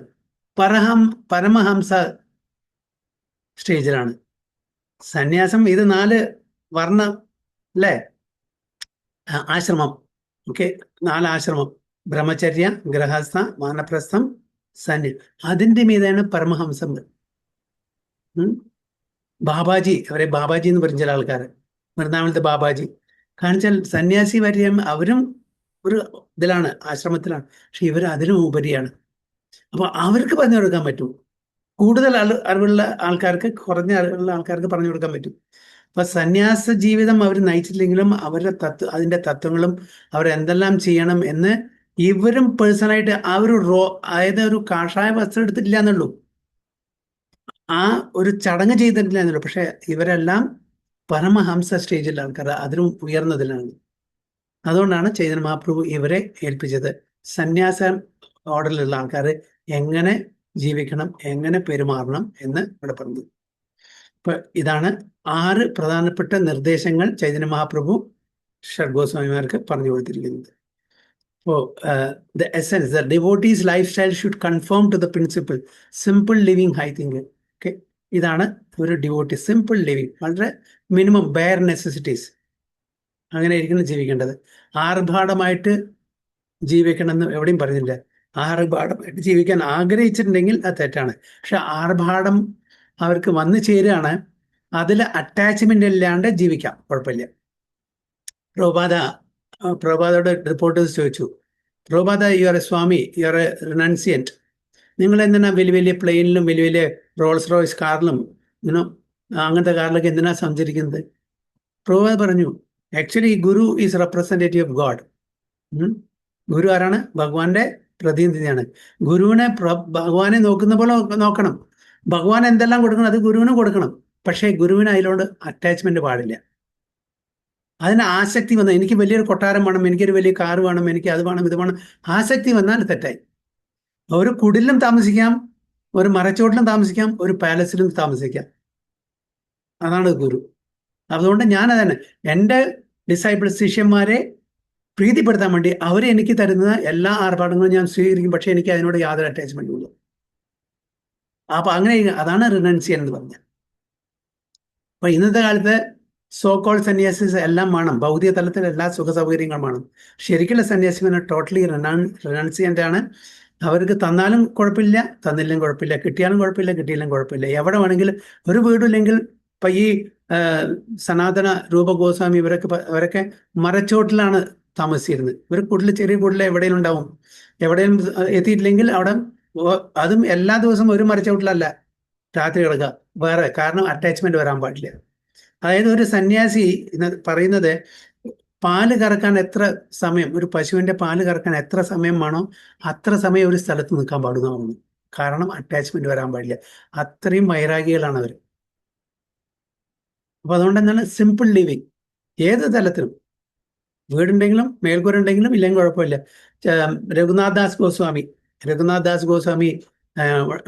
പരമഹംസ സ്റ്റേജിലാണ്. സന്യാസം ഇത് 4 വർണ്ണ അല്ലേ? ആശ്രമം. ഓക്കെ, 4 ആശ്രമം: ബ്രഹ്മചര്യ, ഗൃഹസ്ഥ, വാനപ്രസ്ഥം, അതിന്റെ മീതാണ് പരമഹംസം. ബാബാജി, അവരെ ബാബാജി എന്ന് പറഞ്ഞ ചില ആൾക്കാർ, വൃന്ദാവനത്തെ ബാബാജി. കാണിച്ചാൽ സന്യാസി വര്യം അവരും ഒരു ഇതിലാണ്, ആശ്രമത്തിലാണ്. പക്ഷെ ഇവർ അതിനും ഉപരിയാണ്. അപ്പൊ അവർക്ക് പറഞ്ഞു കൊടുക്കാൻ പറ്റും. കൂടുതൽ അറിവുള്ള ആൾക്കാർക്ക്, കുറഞ്ഞ അറിവുള്ള ആൾക്കാർക്ക് പറഞ്ഞു കൊടുക്കാൻ പറ്റും. അപ്പൊ സന്യാസ ജീവിതം അവർ നയിച്ചില്ലെങ്കിലും അവരുടെ അതിന്റെ തത്വങ്ങളും അവരെന്തെല്ലാം ചെയ്യണം എന്ന് ഇവരും പേഴ്സണലായിട്ട് ആ അതായത് ഒരു കാഷായ വസ്ത്രം എടുത്തിട്ടില്ല എന്നുള്ളൂ, ആ ഒരു ചടങ്ങ് ചെയ്തിട്ടില്ല എന്നുള്ളൂ. പക്ഷെ ഇവരെല്ലാം പരമഹംസ സ്റ്റേജിലെ ആൾക്കാർ, അതിലും ഉയർന്നതിലാണ്. അതുകൊണ്ടാണ് ചൈതന്യ മഹാപ്രഭു ഇവരെ ഏൽപ്പിച്ചത്. സന്യാസ ഓർഡറിലുള്ള ആൾക്കാർ എങ്ങനെ ജീവിക്കണം, എങ്ങനെ പെരുമാറണം എന്ന് ഇവിടെ പറഞ്ഞു. ഇപ്പൊ ഇതാണ് 6 പ്രധാനപ്പെട്ട നിർദ്ദേശങ്ങൾ ചൈതന്യ മഹാപ്രഭു ഷഡ്ഗോസ്വാമിമാർക്ക് പറഞ്ഞു കൊടുത്തിരിക്കുന്നത്. അപ്പോൾ the essence, the devotee's life style should conform to the principle simple living, high thinking. Okay, ഇതാണ് ഒരു ഡിവോട്ടി. സിമ്പിൾ ലിവിങ്, വളരെ മിനിമം ബെയർ നെസസിറ്റീസ്, അങ്ങനെ ഇരിക്കണം ജീവിക്കേണ്ടത്. ആർഭാടമായിട്ട് ജീവിക്കണമെന്ന് എവിടെയും പറഞ്ഞില്ല. ആർഭാടമായിട്ട് ജീവിക്കാൻ ആഗ്രഹിച്ചിട്ടുണ്ടെങ്കിൽ അത് തെറ്റാണ്. പക്ഷെ ആർഭാടം അവർക്ക് വന്നു ചേരുകയാണ്, അതിൽ അറ്റാച്ച്മെന്റ് ഇല്ലാണ്ട് ജീവിക്കാം, കുഴപ്പമില്ല. പ്രഭുപാദോട് റിപ്പോർട്ടേഴ്സ് ചോദിച്ചു, Prabhupada, you are a Swami, you are a renunciant, നിങ്ങൾ എന്തിനാ വലിയ വലിയ പ്ലെയിനിലും വലിയ വലിയ റോൾസ് റോയ്സ് കാറിലും അങ്ങനത്തെ കാറിലൊക്കെ എന്തിനാ സഞ്ചരിക്കുന്നത്? പ്രഭുപാദ പറഞ്ഞു, actually guru is representative of God. Guru ആരാണ്? ഭഗവാന്റെ പ്രതിനിധിയാണ്. ഭഗവാനെ നോക്കുന്ന പോലെ നോക്കണം. ഭഗവാൻ എന്തെല്ലാം കൊടുക്കണം അത് ഗുരുവിന് കൊടുക്കണം. പക്ഷേ ഗുരുവിന് അതിലോട് അറ്റാച്ച്മെന്റ് പാടില്ല. അതിന് ആസക്തി വന്നാൽ, എനിക്ക് വലിയൊരു കൊട്ടാരം വേണം, എനിക്കൊരു വലിയ കാർ വേണം, എനിക്ക് അത് വേണം, ഇത് വേണം, ആസക്തി വന്നാൽ തെറ്റായി. ഒരു കുടിലും താമസിക്കാം, ഒരു മരച്ചോട്ടിലും താമസിക്കാം, ഒരു പാലസിലും താമസിക്കാം. അതാണ് ഗുരു. അതുകൊണ്ട് ഞാൻ അതന്നെ എൻ്റെ ഡിസൈപ്പിൾസ്, ശിഷ്യന്മാരെ പ്രീതിപ്പെടുത്താൻ വേണ്ടി അവരെ എനിക്ക് തരുന്ന എല്ലാ ആർഭാടങ്ങളും ഞാൻ സ്വീകരിക്കും. പക്ഷെ എനിക്ക് അതിനോട് യാതൊരു അറ്റാച്ച്മെന്റും ഇല്ല. അപ്പൊ അങ്ങനെ അതാണ് റിനൻസിയൻ എന്ന് പറഞ്ഞത്. അപ്പൊ ഇന്നത്തെ കാലത്ത് സോക്കോൾ സന്യാസിസ് എല്ലാം വേണം, ഭൗതിക തലത്തിൽ എല്ലാ സുഖ സൗകര്യങ്ങളും വേണം. ശരിക്കുള്ള സന്യാസികൾ ടോട്ടലി റിനൻസിയന്റ് ആണ്. അവർക്ക് തന്നാലും കുഴപ്പമില്ല, തന്നില്ലെങ്കിൽ കുഴപ്പമില്ല, കിട്ടിയാലും കുഴപ്പമില്ല, കിട്ടിയില്ലെങ്കിൽ കുഴപ്പമില്ല. എവിടെ വേണമെങ്കിലും, ഒരു വീടില്ലെങ്കിൽ ഇപ്പൊ ഈ സനാതന രൂപ ഗോസ്വാമി അവരൊക്കെ മരച്ചോട്ടിലാണ് താമസിച്ചിരുന്നത്. ഒരു കുടിൽ, ചെറിയ കുടിൽ എവിടെയും ഉണ്ടാവും. എവിടെയും എത്തിയിട്ടില്ലെങ്കിൽ അവിടെ, അതും എല്ലാ ദിവസവും ഒരു മരച്ചോട്ടിലല്ല രാത്രി കിടക്കുക, വേറെ. കാരണം അറ്റാച്ച്മെന്റ് വരാൻ പാടില്ല. അതായത് ഒരു സന്യാസി പറയുന്നത്, പാല് കറക്കാൻ എത്ര സമയം, ഒരു പശുവിന്റെ പാല് കറക്കാൻ എത്ര സമയം വേണോ അത്ര സമയം ഒരു സ്ഥലത്ത് നിൽക്കാൻ പാടുന്നതാണ്. കാരണം അറ്റാച്ച്മെന്റ് വരാൻ പാടില്ല. അത്രയും വൈരാഗികളാണ് അവർ. അപ്പൊ അതുകൊണ്ട് എന്താണ് സിമ്പിൾ ലിവിങ്. ഏത് തലത്തിലും, വീടുണ്ടെങ്കിലും മേൽക്കൂര ഉണ്ടെങ്കിലും ഇല്ലെങ്കിൽ കുഴപ്പമില്ല. രഘുനാഥ് ദാസ് ഗോസ്വാമി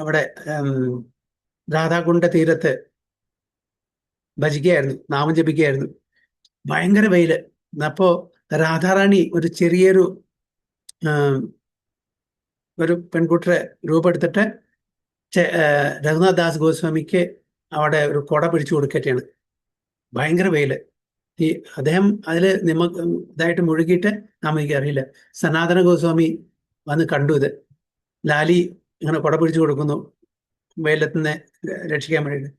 അവിടെ രാധാകുണ്ട തീരത്ത് ഭജിക്കുകയായിരുന്നു, നാമം ജപിക്കുകയായിരുന്നു. ഭയങ്കര വെയില്. അപ്പോ രാധാറാണി ഒരു ചെറിയൊരു പെൺകുട്ടിയെ രൂപെടുത്തിട്ട് രഘുനാഥ് ദാസ് ഗോസ്വാമിക്ക് അവിടെ ഒരു കൊട പിടിച്ചു കൊടുക്കട്ടെയാണ്. ഭയങ്കര വെയില്. അദ്ദേഹം അതിൽ ഇതായിട്ട് മുഴുകിയിട്ട് നമുക്ക് അറിയില്ല. സനാതന ഗോസ്വാമി വന്ന് കണ്ടു ഇത്. ലാലി ഇങ്ങനെ കൊട പിടിച്ചു കൊടുക്കുന്നു വെയിലത്തുനിന്ന് രക്ഷിക്കാൻ വേണ്ടിയിട്ട്.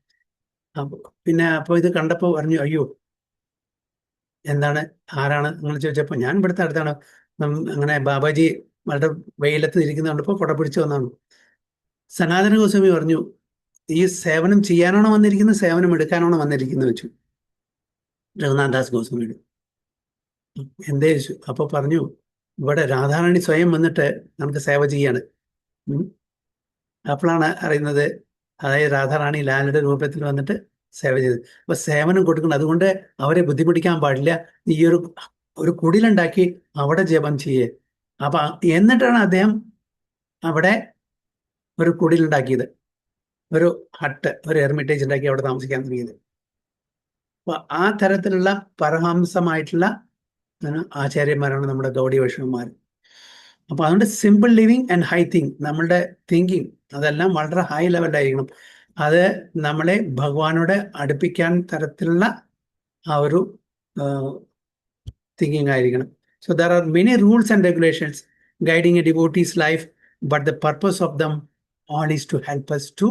അപ്പോൾ ഇത് കണ്ടപ്പോൾ പറഞ്ഞു, അയ്യോ എന്താണ്, ആരാണ് നിങ്ങൾ ചോദിച്ചപ്പോൾ ഞാൻ ഇവിടുത്തെ അടുത്താണ്, അങ്ങനെ ബാബാജി വളരെ വെയിലത്ത് ഇരിക്കുന്നുണ്ടപ്പോൾ കൊട പിടിച്ചു വന്നാണ്. സനാതന ഗോസ്വാമി പറഞ്ഞു, ഈ സേവനം ചെയ്യാനാണോ വന്നിരിക്കുന്നത്, സേവനം എടുക്കാനാണോ വന്നിരിക്കുന്നത് വെച്ചു രഘുനാഥ് ദാസ് ഗോസ്വാമിയോട്. എന്തേ ചോദിച്ചു. അപ്പോൾ പറഞ്ഞു, ഇവിടെ രാധാറാണി സ്വയം വന്നിട്ട് നമുക്ക് സേവ ചെയ്യാണ്. അപ്പോഴാണ് അറിയുന്നത്, അതായത് രാധാറാണി ലാലയുടെ രൂപത്തിൽ വന്നിട്ട് സേവ ചെയ്ത്. അപ്പൊ സേവനം കൊടുക്കണം. അതുകൊണ്ട് അവരെ ബുദ്ധിമുട്ടിക്കാൻ പാടില്ല. ഈ ഒരു കുടിലുണ്ടാക്കി അവിടെ ജപം ചെയ്യേ. അപ്പൊ എന്നിട്ടാണ് അദ്ദേഹം അവിടെ ഒരു കുടിലുണ്ടാക്കിയത്, ഒരു ഹട്ട്, ഒരു എർമിറ്റേജ് ഉണ്ടാക്കി അവിടെ താമസിക്കാൻ തുടങ്ങിയത്. അപ്പൊ ആ തരത്തിലുള്ള പരമഹംസമായിട്ടുള്ള ആചാര്യന്മാരാണ് നമ്മുടെ ഗൗഡി വൈഷ്ണവന്മാർ. അപ്പൊ അതുകൊണ്ട് സിമ്പിൾ ലിവിങ് ആൻഡ് ഹൈ നമ്മളുടെ തിങ്കിങ് അതെല്ലാം വളരെ ഹൈ ലെവലായിരിക്കണം. അത് നമ്മളെ ഭഗവാനോട് അടുപ്പിക്കാൻ തരത്തിലുള്ള ആ ഒരു തിങ്കിങ് ആയിരിക്കണം. So there are many rules and regulations guiding a devotee's life, but the purpose of them all is to help us to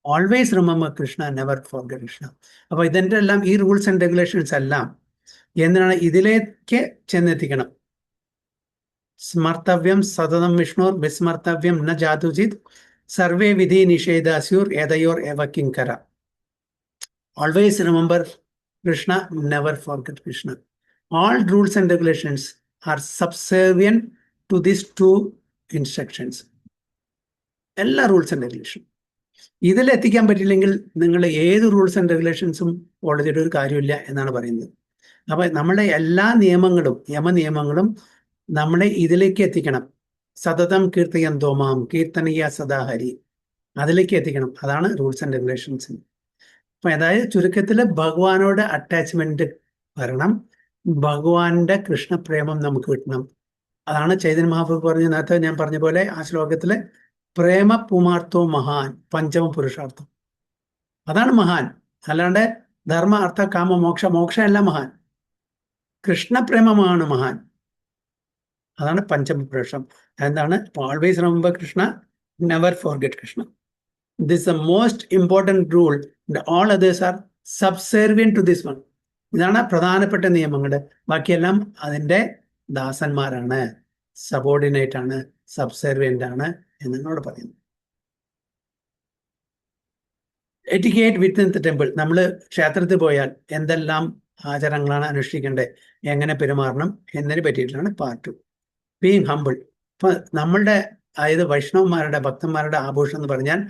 always remember Krishna, never forget Krishna. അപ്പൊ ഇതിൻ്റെ എല്ലാം, ഈ റൂൾസ് ആൻഡ് റെഗുലേഷൻസ് എല്ലാം എന്തിനാണ്? ഇതിലേക്ക് ചെന്നെത്തിക്കണം. സ്മർത്തവ്യം സതതം വിഷ്ണുർ വിസ്മർത്തവ്യം ന ജാതുജിത് സർവേ വിധി നിഷേധാസ്യൂർ ഏതയോർ ഏവ കിങ്കര. Always remember Krishna, never forget Krishna. All rules and regulations are subservient to these two instructions. എല്ലാ റൂൾസ് ആൻഡ് റെഗുലേഷൻ ഇതിലെത്തിക്കാൻ പറ്റില്ലെങ്കിൽ നിങ്ങൾ ഏത് റൂൾസ് ആൻഡ് റെഗുലേഷൻസും ഫോളോ ചെയ്തിട്ട് ഒരു കാര്യമില്ല എന്നാണ് പറയുന്നത്. അപ്പൊ നമ്മുടെ എല്ലാ നിയമങ്ങളും, യമനിയമങ്ങളും നമ്മളെ ഇതിലേക്ക് എത്തിക്കണം. സതതം കീർത്തയന്തോ മാം കീർത്തനീയ സദാഹരി, അതിലേക്ക് എത്തിക്കണം. അതാണ് റൂൾസ് ആൻഡ് റെഗുലേഷൻസ്. അപ്പൊ അതായത് ചുരുക്കത്തിൽ ഭഗവാനോട് അറ്റാച്ച്മെന്റ് വരണം, ഭഗവാന്റെ കൃഷ്ണപ്രേമം നമുക്ക് കിട്ടണം. അതാണ് ചൈതന്യ മഹാപ്രഭു പറഞ്ഞ, നേരത്തെ ഞാൻ പറഞ്ഞ പോലെ ആ ശ്ലോകത്തില് പ്രേമ പുമാർത്ഥോ മഹാൻ പഞ്ചമ പുരുഷാർത്ഥം. അതാണ് മഹാൻ. അല്ലാണ്ട് ധർമ്മ അർത്ഥ കാമ മോക്ഷ അല്ല മഹാൻ. കൃഷ്ണപ്രേമമാണ് മഹാൻ. അതാണ് പഞ്ചമ പുരുഷം. എന്താണ്? Always remember Krishna, never forget Krishna. This the most important rule. All others are subservient to this one. ഇതാണ് പ്രധാനപ്പെട്ട നിയമങ്ങൾ. ബാക്കിയെല്ലാം അതിൻ്റെ ദാസന്മാരാണ്, സബോർഡിനേറ്റ് ആണ്, സബ്സെർവിയന്റ് ആണ് എന്നോട് പറയുന്നു. എറ്റിക്കേറ്റ് വിത്തിൻ ദ ടെമ്പിൾ. നമ്മൾ ക്ഷേത്രത്തിൽ പോയാൽ എന്തെല്ലാം ആചാരങ്ങളാണ് അനുഷ്ഠിക്കേണ്ടത്, എങ്ങനെ പെരുമാറണം എന്നതിനെ പറ്റിയിട്ടാണ് പാർട്ട്. Being humble. ഇപ്പൊ നമ്മളുടെ അതായത് വൈഷ്ണവന്മാരുടെ ഭക്തന്മാരുടെ ആഘോഷം എന്ന് പറഞ്ഞാൽ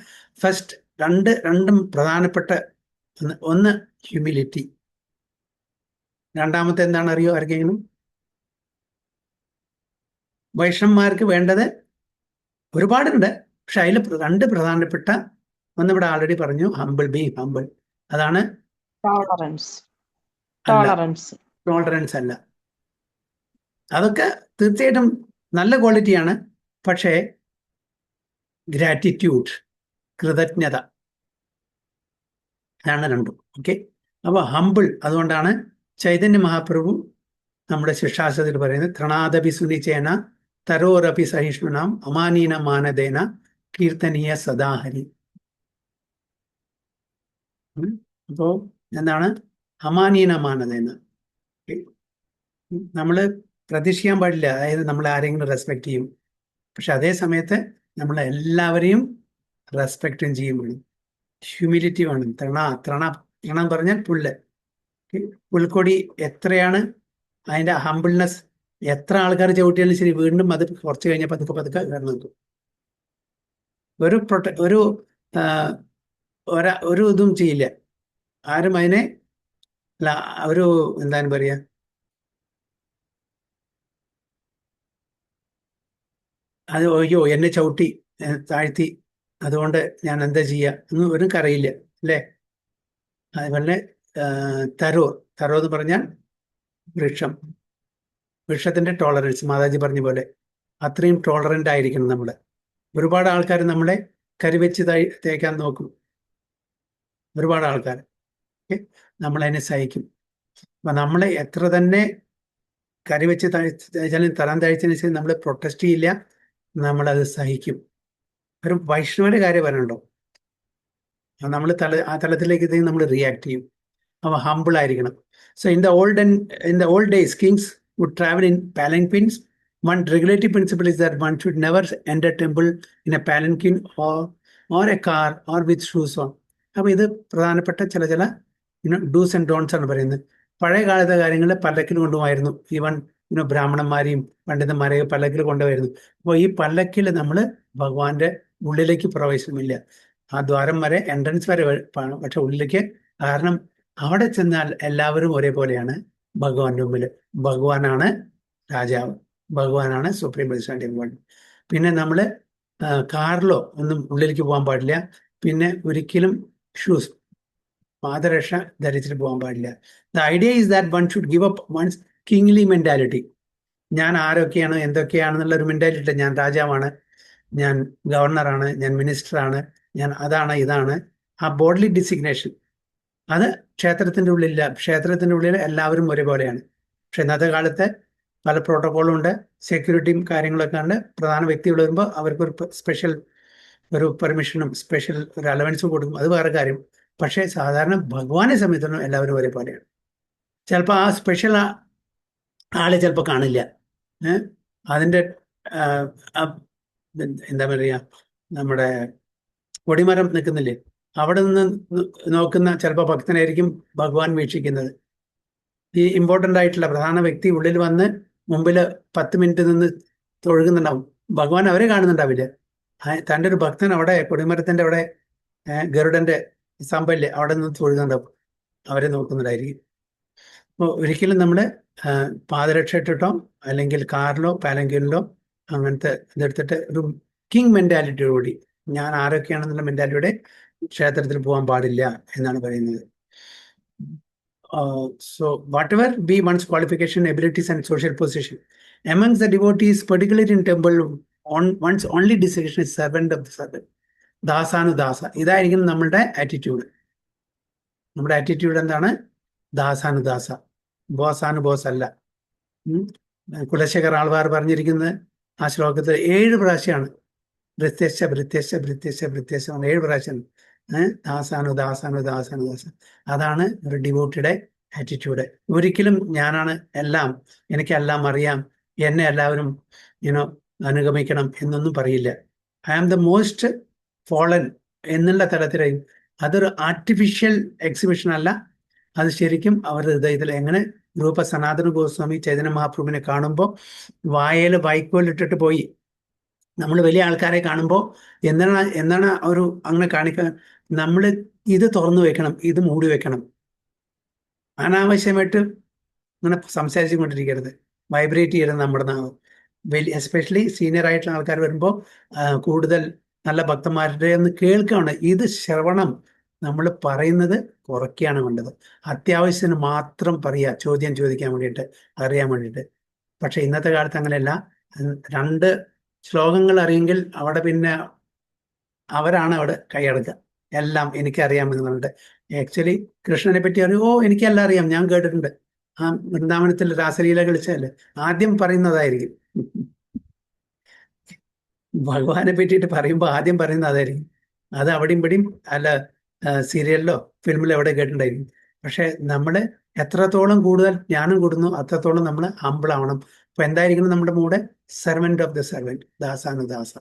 ഫസ്റ്റ് രണ്ടും പ്രധാനപ്പെട്ട ഒന്ന് ഹ്യൂമിലിറ്റി, രണ്ടാമത്തെ എന്താണ് അറിയോ ആർക്കെങ്കിലും? വൈഷ്ണവന്മാർക്ക് വേണ്ടത് ഒരുപാടുണ്ട്, പക്ഷെ അതിൽ രണ്ട് പ്രധാനപ്പെട്ട ഒന്ന് ഇവിടെ ആൾറെഡി പറഞ്ഞു, ഹമ്പിൾ. Being humble. അതാണ് ടോളറൻസ് അല്ല. അതൊക്കെ തീർച്ചയായിട്ടും നല്ല ക്വാളിറ്റിയാണ്, പക്ഷേ ഗ്രാറ്റിറ്റ്യൂഡ്, കൃതജ്ഞത, ഇതാണ് രണ്ടും. ഓക്കെ. അപ്പോൾ ഹമ്പിൾ. അതുകൊണ്ടാണ് ചൈതന്യ മഹാപ്രഭു നമ്മുടെ ശിക്ഷാസത്തിൽ പറയുന്നത്, ത്രണാദപി സുനിചേന തരോരപി സഹിഷ്ണുനാം അമാനീന മാനദേന കീർത്തനീയ സദാഹരി. അപ്പോൾ എന്താണ് അമാനീന മാനദേന? നമ്മൾ പ്രതിഷ്ഠിക്കാൻ പാടില്ല, അതായത് നമ്മൾ ആരെങ്കിലും റെസ്പെക്ട് ചെയ്യും, പക്ഷെ അതേ സമയത്ത് നമ്മൾ എല്ലാവരെയും റെസ്പെക്റ്റും ചെയ്യും വേണം. ഹ്യൂമിലിറ്റി വേണം. തൃണം പറഞ്ഞാൽ പുല്ല്. പുൽക്കൊടി എത്രയാണ് അതിൻ്റെ ഹമ്പിൾനെസ്, എത്ര ആൾക്കാർ ചവിട്ടിയാലും ശരി വീണ്ടും അത് കുറച്ച് കഴിഞ്ഞാൽ പതുക്കെ കയറി നിൽക്കും. ഒരു ഇതും ചെയ്യില്ല ആരും അതിനെ. ഒരു എന്താണ് പറയുക, അത് അയ്യോ എന്നെ ചവിട്ടി താഴ്ത്തി അതുകൊണ്ട് ഞാൻ എന്താ ചെയ്യുക എന്ന് ഒന്നും അറിയില്ല അല്ലേ. അതുപോലെ തരോ എന്ന് പറഞ്ഞാൽ വൃക്ഷത്തിൻ്റെ ടോളറൻസ്, മാതാജി പറഞ്ഞ പോലെ അത്രയും ടോളറൻ്റ് ആയിരിക്കണം നമ്മൾ. ഒരുപാട് ആൾക്കാർ നമ്മളെ കരിവെച്ച് തേക്കാൻ നോക്കും, ഒരുപാട് ആൾക്കാർ. നമ്മളതിനെ സഹിക്കും. അപ്പം നമ്മളെ എത്ര തന്നെ കരിവെച്ച് തയ്ച്ചാലും തരം തയ്ച്ചതിന് ശേഷം നമ്മൾ പ്രൊട്ടസ്റ്റ് ചെയ്യില്ല, നമ്മളത് സഹിക്കും. ഒരു വൈഷ്ണവന്റെ കാര്യം പറയണ്ടോ, നമ്മൾ ആ തലത്തിലേക്ക് നമ്മൾ റിയാക്ട് ചെയ്യും. അപ്പോൾ ഹമ്പിൾ ആയിരിക്കണം. So in the old days kings would travel in palanquins. One regulative principle is that one should never enter temple in a palanquin or a car or with shoes on. അപ്പോൾ ഇത് പ്രധാനപ്പെട്ട ചില dos and don'ts ആണ് പറയുന്നത്. പഴയ കാലത്തെ കാര്യങ്ങൾ പല്ലക്കിൽ കൊണ്ടുപോയിരുന്നു. Even ബ്രാഹ്മണന്മാരെയും പണ്ഡിതന്മാരെയും പല്ലക്കിൽ കൊണ്ടുപോയിരുന്നു. അപ്പോൾ ഈ പല്ലക്കിൽ നമ്മൾ ഭഗവാന്റെ ഉള്ളിലേക്ക് പ്രവേശനമില്ല. ആ ദ്വാരം വരെ, എൻട്രൻസ് വരെ, പക്ഷെ ഉള്ളിലേക്ക്. കാരണം അവിടെ ചെന്നാൽ എല്ലാവരും ഒരേപോലെയാണ് ഭഗവാന്റെ മുമ്പിൽ. ഭഗവാനാണ് രാജാവ്, ഭഗവാനാണ് സുപ്രീം പ്രസിഡന്റ്. പിന്നെ നമ്മൾ കാറിലോ ഒന്നും ഉള്ളിലേക്ക് പോകാൻ പാടില്ല. പിന്നെ ഒരിക്കലും ഷൂസ്, പാദരക്ഷ ധരിച്ചിട്ട് പോകാൻ പാടില്ല. The idea is that one should give up one's kingly mentality. ഞാൻ ആരൊക്കെയാണ് എന്തൊക്കെയാണെന്നുള്ള ഒരു മെന്റാലിറ്റി. ഞാൻ രാജാവാണ്, ഞാൻ ഗവർണറാണ്, ഞാൻ മിനിസ്റ്ററാണ്, ഞാൻ അതാണ് ഇതാണ്. ആ ബോഡ്ലി ഡിസിഗ്നേഷൻ അത് ക്ഷേത്രത്തിൻ്റെ ഉള്ളിലില്ല. ക്ഷേത്രത്തിൻ്റെ ഉള്ളിൽ എല്ലാവരും ഒരേപോലെയാണ്. പക്ഷെ ഇന്നത്തെ കാലത്ത് പല പ്രോട്ടോക്കോളും ഉണ്ട്, സെക്യൂരിറ്റിയും കാര്യങ്ങളൊക്കെ ഉണ്ട്. പ്രധാന വ്യക്തികൾ വരുമ്പോൾ അവർക്കൊരു സ്പെഷ്യൽ ഒരു പെർമിഷനും സ്പെഷ്യൽ ഒരു അലവൻസും കൊടുക്കും, അത് വേറെ കാര്യം. പക്ഷേ സാധാരണ ഭഗവാനെ സംബന്ധിച്ചിടത്തോളം എല്ലാവരും ഒരേപോലെയാണ്. ചിലപ്പോൾ ആ സ്പെഷ്യൽ ആളെ ചിലപ്പോൾ കാണില്ല. അതിൻ്റെ എന്താ പറയുക, നമ്മുടെ കൊടിമരം നിൽക്കുന്നില്ലേ, അവിടെ നിന്ന് നോക്കുന്ന ചിലപ്പോൾ ഭക്തനായിരിക്കും ഭഗവാൻ വീക്ഷിക്കുന്നത്. ഈ ഇമ്പോർട്ടൻ്റ് ആയിട്ടുള്ള പ്രധാന വ്യക്തി ഉള്ളിൽ വന്ന് മുമ്പിൽ 10 മിനിറ്റ് നിന്ന് തൊഴുകുന്നുണ്ടാവും, ഭഗവാൻ അവരെ കാണുന്നുണ്ടാവില്ല. തൻ്റെ ഒരു ഭക്തൻ അവിടെ കൊടിമരത്തിൻ്റെ അവിടെ ഗരുഡൻ്റെ സംഭവമില്ലേ, അവിടെ നിന്ന് തൊഴുകുന്നുണ്ടാവും, അവരെ നോക്കുന്നുണ്ടായിരിക്കും. അപ്പോൾ ഒരിക്കലും നമ്മൾ പാദരക്ഷ ഇട്ടിട്ടോ അല്ലെങ്കിൽ കാറിലോ പാലങ്കിലോ അങ്ങനത്തെ ഇതെടുത്തിട്ട് ഒരു കിങ് മെൻറ്റാലിറ്റിയോടുകൂടി ഞാൻ ആരൊക്കെയാണെന്നുള്ള മെൻറ്റാലിറ്റിയോടെ ക്ഷേത്രത്തിൽ പോകാൻ പാടില്ല എന്നാണ് പറയുന്നത്. So whatever be one's qualification, abilities and social position amongst the devotees, particularly in temple, one's only designation is servant of the servant. ദാസാനുദാസ. ഇതായിരിക്കും നമ്മളുടെ ആറ്റിറ്റ്യൂഡ്. നമ്മുടെ ആറ്റിറ്റ്യൂഡ് എന്താണ്? ദാസാനുദാസ, ബോസാനുബോസ് അല്ല. കുലശേഖർ ആൾവാർ പറഞ്ഞിരിക്കുന്നത് ആ ശ്ലോകത്തിൽ 7 പ്രാവശ്യമാണ് ഭൃത്യശ്ച 7 പ്രാവശ്യം. ദാസാനുദാസാനുദാസാനുദാസ. അതാണ് ഒരു ഡിവോട്ടിയുടെ ആറ്റിറ്റ്യൂഡ്. ഒരിക്കലും ഞാനാണ് എല്ലാം, എനിക്കെല്ലാം അറിയാം, എന്നെ എല്ലാവരും അനുഗമിക്കണം എന്നൊന്നും പറയില്ല. I am the most fallen എന്നുള്ള തലത്തിലായി. അതൊരു ആർട്ടിഫിഷ്യൽ എക്സിബിഷൻ അല്ല, അത് ശരിക്കും അവരുടെ ഹൃദയത്തിൽ. എങ്ങനെ രൂപ സനാതന ഗോസ്വാമി ചൈതന്യ മഹാപ്രഭുവിനെ കാണുമ്പോൾ വായയിൽ വൈക്കോലിട്ടിട്ട് പോയി. നമ്മൾ വലിയ ആൾക്കാരെ കാണുമ്പോൾ എന്താണ് ഒരു അങ്ങനെ കാണിക്കാൻ, നമ്മൾ ഇത് തുറന്നു വെക്കണം, ഇത് മൂടി വെക്കണം. അനാവശ്യമായിട്ട് അങ്ങനെ സംസാരിച്ചു കൊണ്ടിരിക്കരുത്, വൈബ്രേറ്റ് ചെയ്യരുത് നമ്മുടെ നാവ്. എസ്പെഷ്യലി സീനിയർ ആയിട്ടുള്ള ആൾക്കാർ വരുമ്പോൾ കൂടുതൽ നല്ല ഭക്തന്മാരുടെ ഒന്ന് കേൾക്കുകയാണ്. ഇത് ശ്രവണം നമ്മൾ പറയുന്നത് കുറയ്ക്കുകയാണ് വേണ്ടത്. അത്യാവശ്യത്തിന് മാത്രം പറയുക, ചോദ്യം ചോദിക്കാൻ വേണ്ടിയിട്ട്, അറിയാൻ വേണ്ടിയിട്ട്. പക്ഷെ ഇന്നത്തെ കാലത്ത് അങ്ങനെയല്ല. 2 ശ്ലോകങ്ങൾ അറിയെങ്കിൽ അവിടെ പിന്നെ അവരാണ് അവിടെ കൈയടക്കുക. എല്ലാം എനിക്കറിയാമെന്ന് പറഞ്ഞിട്ട്. ആക്ച്വലി കൃഷ്ണനെ പറ്റി അറിയോ, എനിക്കെല്ലാം അറിയാം, ഞാൻ കേട്ടിട്ടുണ്ട്. ആ വൃന്ദാവനത്തിൽ രാസലീല കളിച്ചല്ലേ ആദ്യം പറയുന്നതായിരിക്കും. ഭഗവാനെ പറ്റിയിട്ട് പറയുമ്പോൾ ആദ്യം പറയുന്നത് അതായിരിക്കും. അത് അവിടെയും ഇവിടെയും അല്ല സീരിയലിലോ ഫിലിമിലോ എവിടെ കേട്ടിട്ടുണ്ടായിരിക്കും. പക്ഷെ നമ്മൾ എത്രത്തോളം കൂടുതൽ ജ്ഞാനം കൂടുന്നു അത്രത്തോളം നമ്മൾ ഹമ്പിൾ ആവണം. അപ്പൊ എന്തായിരിക്കണം നമ്മുടെ മൂടെ? സെർവൻറ് ഓഫ് ദ സെർവൻറ്, ദാസാനുദാസ.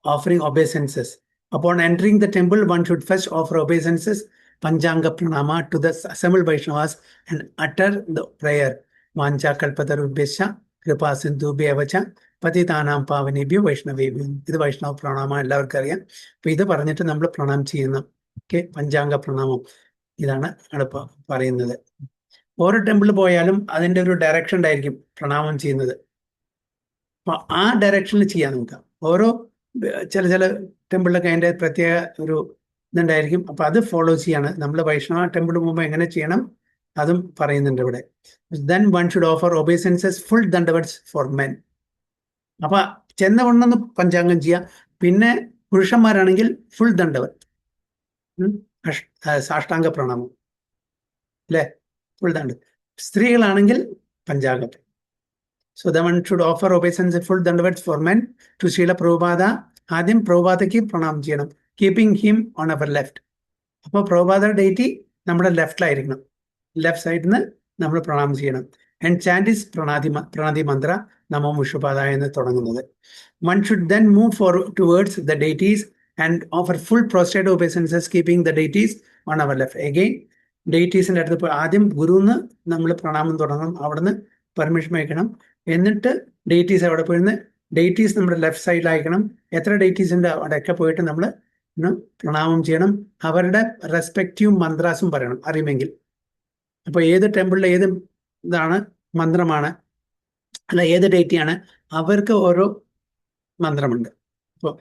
Offering obeisances. Upon entering the temple, one should first offer obeisances, Panchanga Pranama, to the assembled Vaishnavas and utter the prayer. Vancha kalpatarubhyascha kripa sindhubhyavacha patitanam pavanebhyo vaishnavebhyo. ഇത് വൈഷ്ണവ പ്രണാമം എല്ലാവർക്കും അറിയാം. അപ്പൊ ഇത് പറഞ്ഞിട്ട് നമ്മൾ പ്രണാമം ചെയ്യുന്നു. പഞ്ചാംഗ പ്രണാമം ഇതാണ് അവിടെ പറയുന്നത്. ഓരോ ടെമ്പിളിൽ പോയാലും അതിൻ്റെ ഒരു ഡയറക്ഷൻ ഉണ്ടായിരിക്കും പ്രണാമം ചെയ്യുന്നത്. അപ്പൊ ആ ഡയറക്ഷനിൽ ചെയ്യാൻ നോക്കാം. ഓരോ ചില ടെമ്പിളിലൊക്കെ അതിൻ്റെ പ്രത്യേക ഒരു ഇതുണ്ടായിരിക്കും. അപ്പൊ അത് ഫോളോ ചെയ്യാണ്. നമ്മൾ വൈഷ്ണവ ടെമ്പിളിൽ പോകുമ്പോൾ എങ്ങനെ ചെയ്യണം അതും പറയുന്നുണ്ട് ഇവിടെ. Then one should offer obeisances full dandavats for men. അപ്പൊ ചെന്ന വണ്ണെന്ന് പഞ്ചാംഗം ചെയ്യാം. പിന്നെ പുരുഷന്മാരാണെങ്കിൽ ഫുൾ ദണ്ഡവത്, സാഷ്ടാംഗ പ്രണാമം അല്ലേ, full ദണ്ഡ്. സ്ത്രീകളാണെങ്കിൽ പഞ്ചാംഗം. So the one should offer obeisance full dandavats for men to Srila Prabhupada. ആദ്യം പ്രഭുപാദയ്ക്ക് പ്രണാമം ചെയ്യണം, keeping him on our left. അപ്പോൾ പ്രഭുപാദ ഡേറ്റി നമ്മുടെ ലെഫ്റ്റിലായിരിക്കണം, ലെഫ്റ്റ് സൈഡിൽ നിന്ന് നമ്മൾ പ്രണാമം ചെയ്യണം. ആൻഡ് ചാൻഡ് ഇസ് പ്രണാതി മന്ത്ര നമോ വിഷ്ണുപാദായ എന്ന് തുടങ്ങുന്നത്. One should then move for towards the deities and offer full prostrate obeisances keeping the deities on our left. Again ഡേറ്റീസിൻ്റെ അടുത്ത് പോയി ആദ്യം ഗുരുന്ന് നമ്മൾ പ്രണാമം തുടങ്ങണം, അവിടുന്ന് പെർമിഷൻ വയ്ക്കണം. എന്നിട്ട് ഡേറ്റീസ് അവിടെ പോയിരുന്ന്, ഡേറ്റീസ് നമ്മുടെ ലെഫ്റ്റ് സൈഡിലായിരിക്കണം. എത്ര ഡേറ്റീസ് ഉണ്ട് അവിടെയൊക്കെ പോയിട്ട് നമ്മൾ പ്രണാമം ചെയ്യണം. അവരുടെ റെസ്പെക്റ്റീവ് മന്ത്രാസും പറയണം അറിയുമെങ്കിൽ. അപ്പൊ ഏത് ടെമ്പിളിലെ ഏത് ഇതാണ് മന്ത്രമാണ്, അല്ല ഏത് ഡേറ്റിയാണ്, അവർക്ക് ഓരോ മന്ത്രമുണ്ട്. ഇപ്പോൾ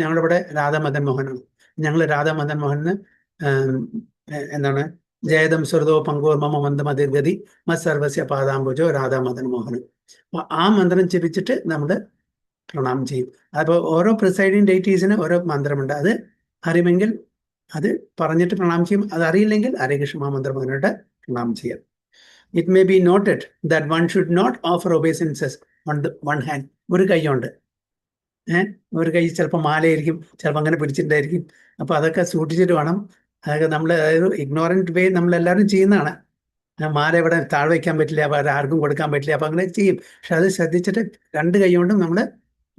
ഞങ്ങളിവിടെ രാധാമദൻ മോഹനാണ്. ഞങ്ങൾ രാധാമദൻ മോഹന് എന്താണ് ജയദം സുഹൃതോ പങ്കോർ മമ മന്ദമതിർഗതി മത് സർവസ്യ പാദാംബുജോ രാധാമദൻ മോഹൻ. അപ്പൊ ആ മന്ത്രം ജപിച്ചിട്ട് നമ്മൾ പ്രണാമം ചെയ്യും. അപ്പോൾ ഓരോ പ്രിസൈഡിങ് ഡേറ്റീസിന് ഓരോ മന്ത്രമുണ്ട്. അത് അറിയുമെങ്കിൽ അത് പറഞ്ഞിട്ട് പ്രണാമം ചെയ്യും. അത് അറിയില്ലെങ്കിൽ ഹരേ കൃഷ്ണ മന്ത്രം പറഞ്ഞിട്ട് പ്രണാമം ചെയ്യാം. It may be noted that one should not offer obeisances on the one hand. ഒരു കൈ കൊണ്ട് ഒരു കൈ ചിലപ്പോൾ മാലയായിരിക്കും, ചിലപ്പോൾ അങ്ങനെ പിടിച്ചിട്ടുണ്ടായിരിക്കും. അപ്പൊ അതൊക്കെ സൂക്ഷിച്ചിട്ട് വേണം. അതൊക്കെ നമ്മൾ അതായത് ഇഗ്നോറൻറ്റ് വേ നമ്മളെല്ലാവരും ചെയ്യുന്നതാണ്. മാല ഇവിടെ താഴെ വയ്ക്കാൻ പറ്റില്ല, അപ്പോൾ ആർക്കും കൊടുക്കാൻ പറ്റില്ല, അപ്പം അങ്ങനെ ചെയ്യും. പക്ഷെ അത് ശ്രദ്ധിച്ചിട്ട് 2 കൈ കൊണ്ടും നമ്മൾ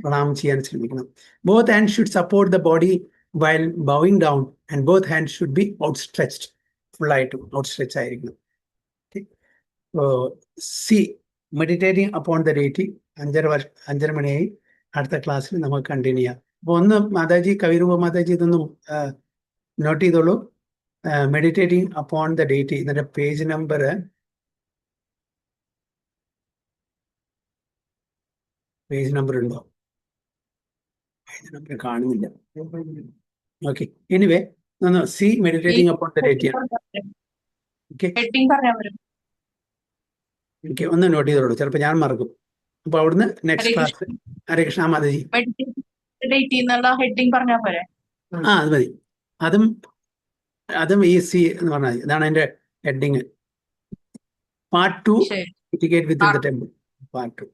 പ്രണാമം ചെയ്യാൻ ശ്രമിക്കണം. Both hand should support the body while bowing down and both hand should be outstretched. ഫുള്ളായിട്ടും ഔട്ട്സ്ട്രെച്ച് ആയിരിക്കണം. See meditating upon the deity. 5:30 മണിയായി. അടുത്ത ക്ലാസ്സിൽ നമുക്ക് കണ്ടിന്യൂ ചെയ്യാം. അപ്പോൾ ഒന്ന് മാതാജി, കവിരൂപ മാതാജി ഇതൊന്നും നോട്ട് ചെയ്തോളൂ. Meditating upon the deity. ഇതിന്റെ പേജ് നമ്പർ ഉണ്ടോ? പേജ് നമ്പർ കാണുന്നില്ല. Okay, anyway C meditating upon the deity. Okay, ഒന്ന് നോട്ട് ചെയ്തോളൂ, ചിലപ്പോൾ ഞാൻ മറക്കും. അപ്പൊ അവിടുന്ന് നെക്സ്റ്റ് ക്ലാസ്. ഹരേ കൃഷ്ണ മാതാജി. ആ അത് മതി. അതും ഈ സി എന്ന് പറഞ്ഞാൽ മതി. ഇതാണ് അതിന്റെ heading. Part 2 etiquette with the temple, part 2.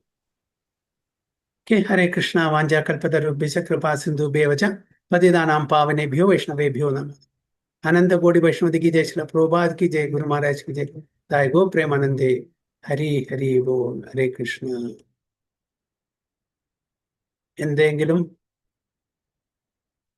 Okay, Hare Krishna. വാഞ്ചാകൽപതരുഭ്യശ്ച കൃപാ സിന്ധുഭ്യവ ച പതിതാനാം പാവനേഭ്യോ വൈഷ്ണവേഭ്യോ നമഃ. अनंत कोटि वैष्णव की जय, श्रील प्रभुपाद की जय, गुरु महाराज की जय, दाय गो प्रेमानंदे, ഹരി ഹരി ബോൾ, ഹരേ കൃഷ്ണ. എന്തെങ്കിലും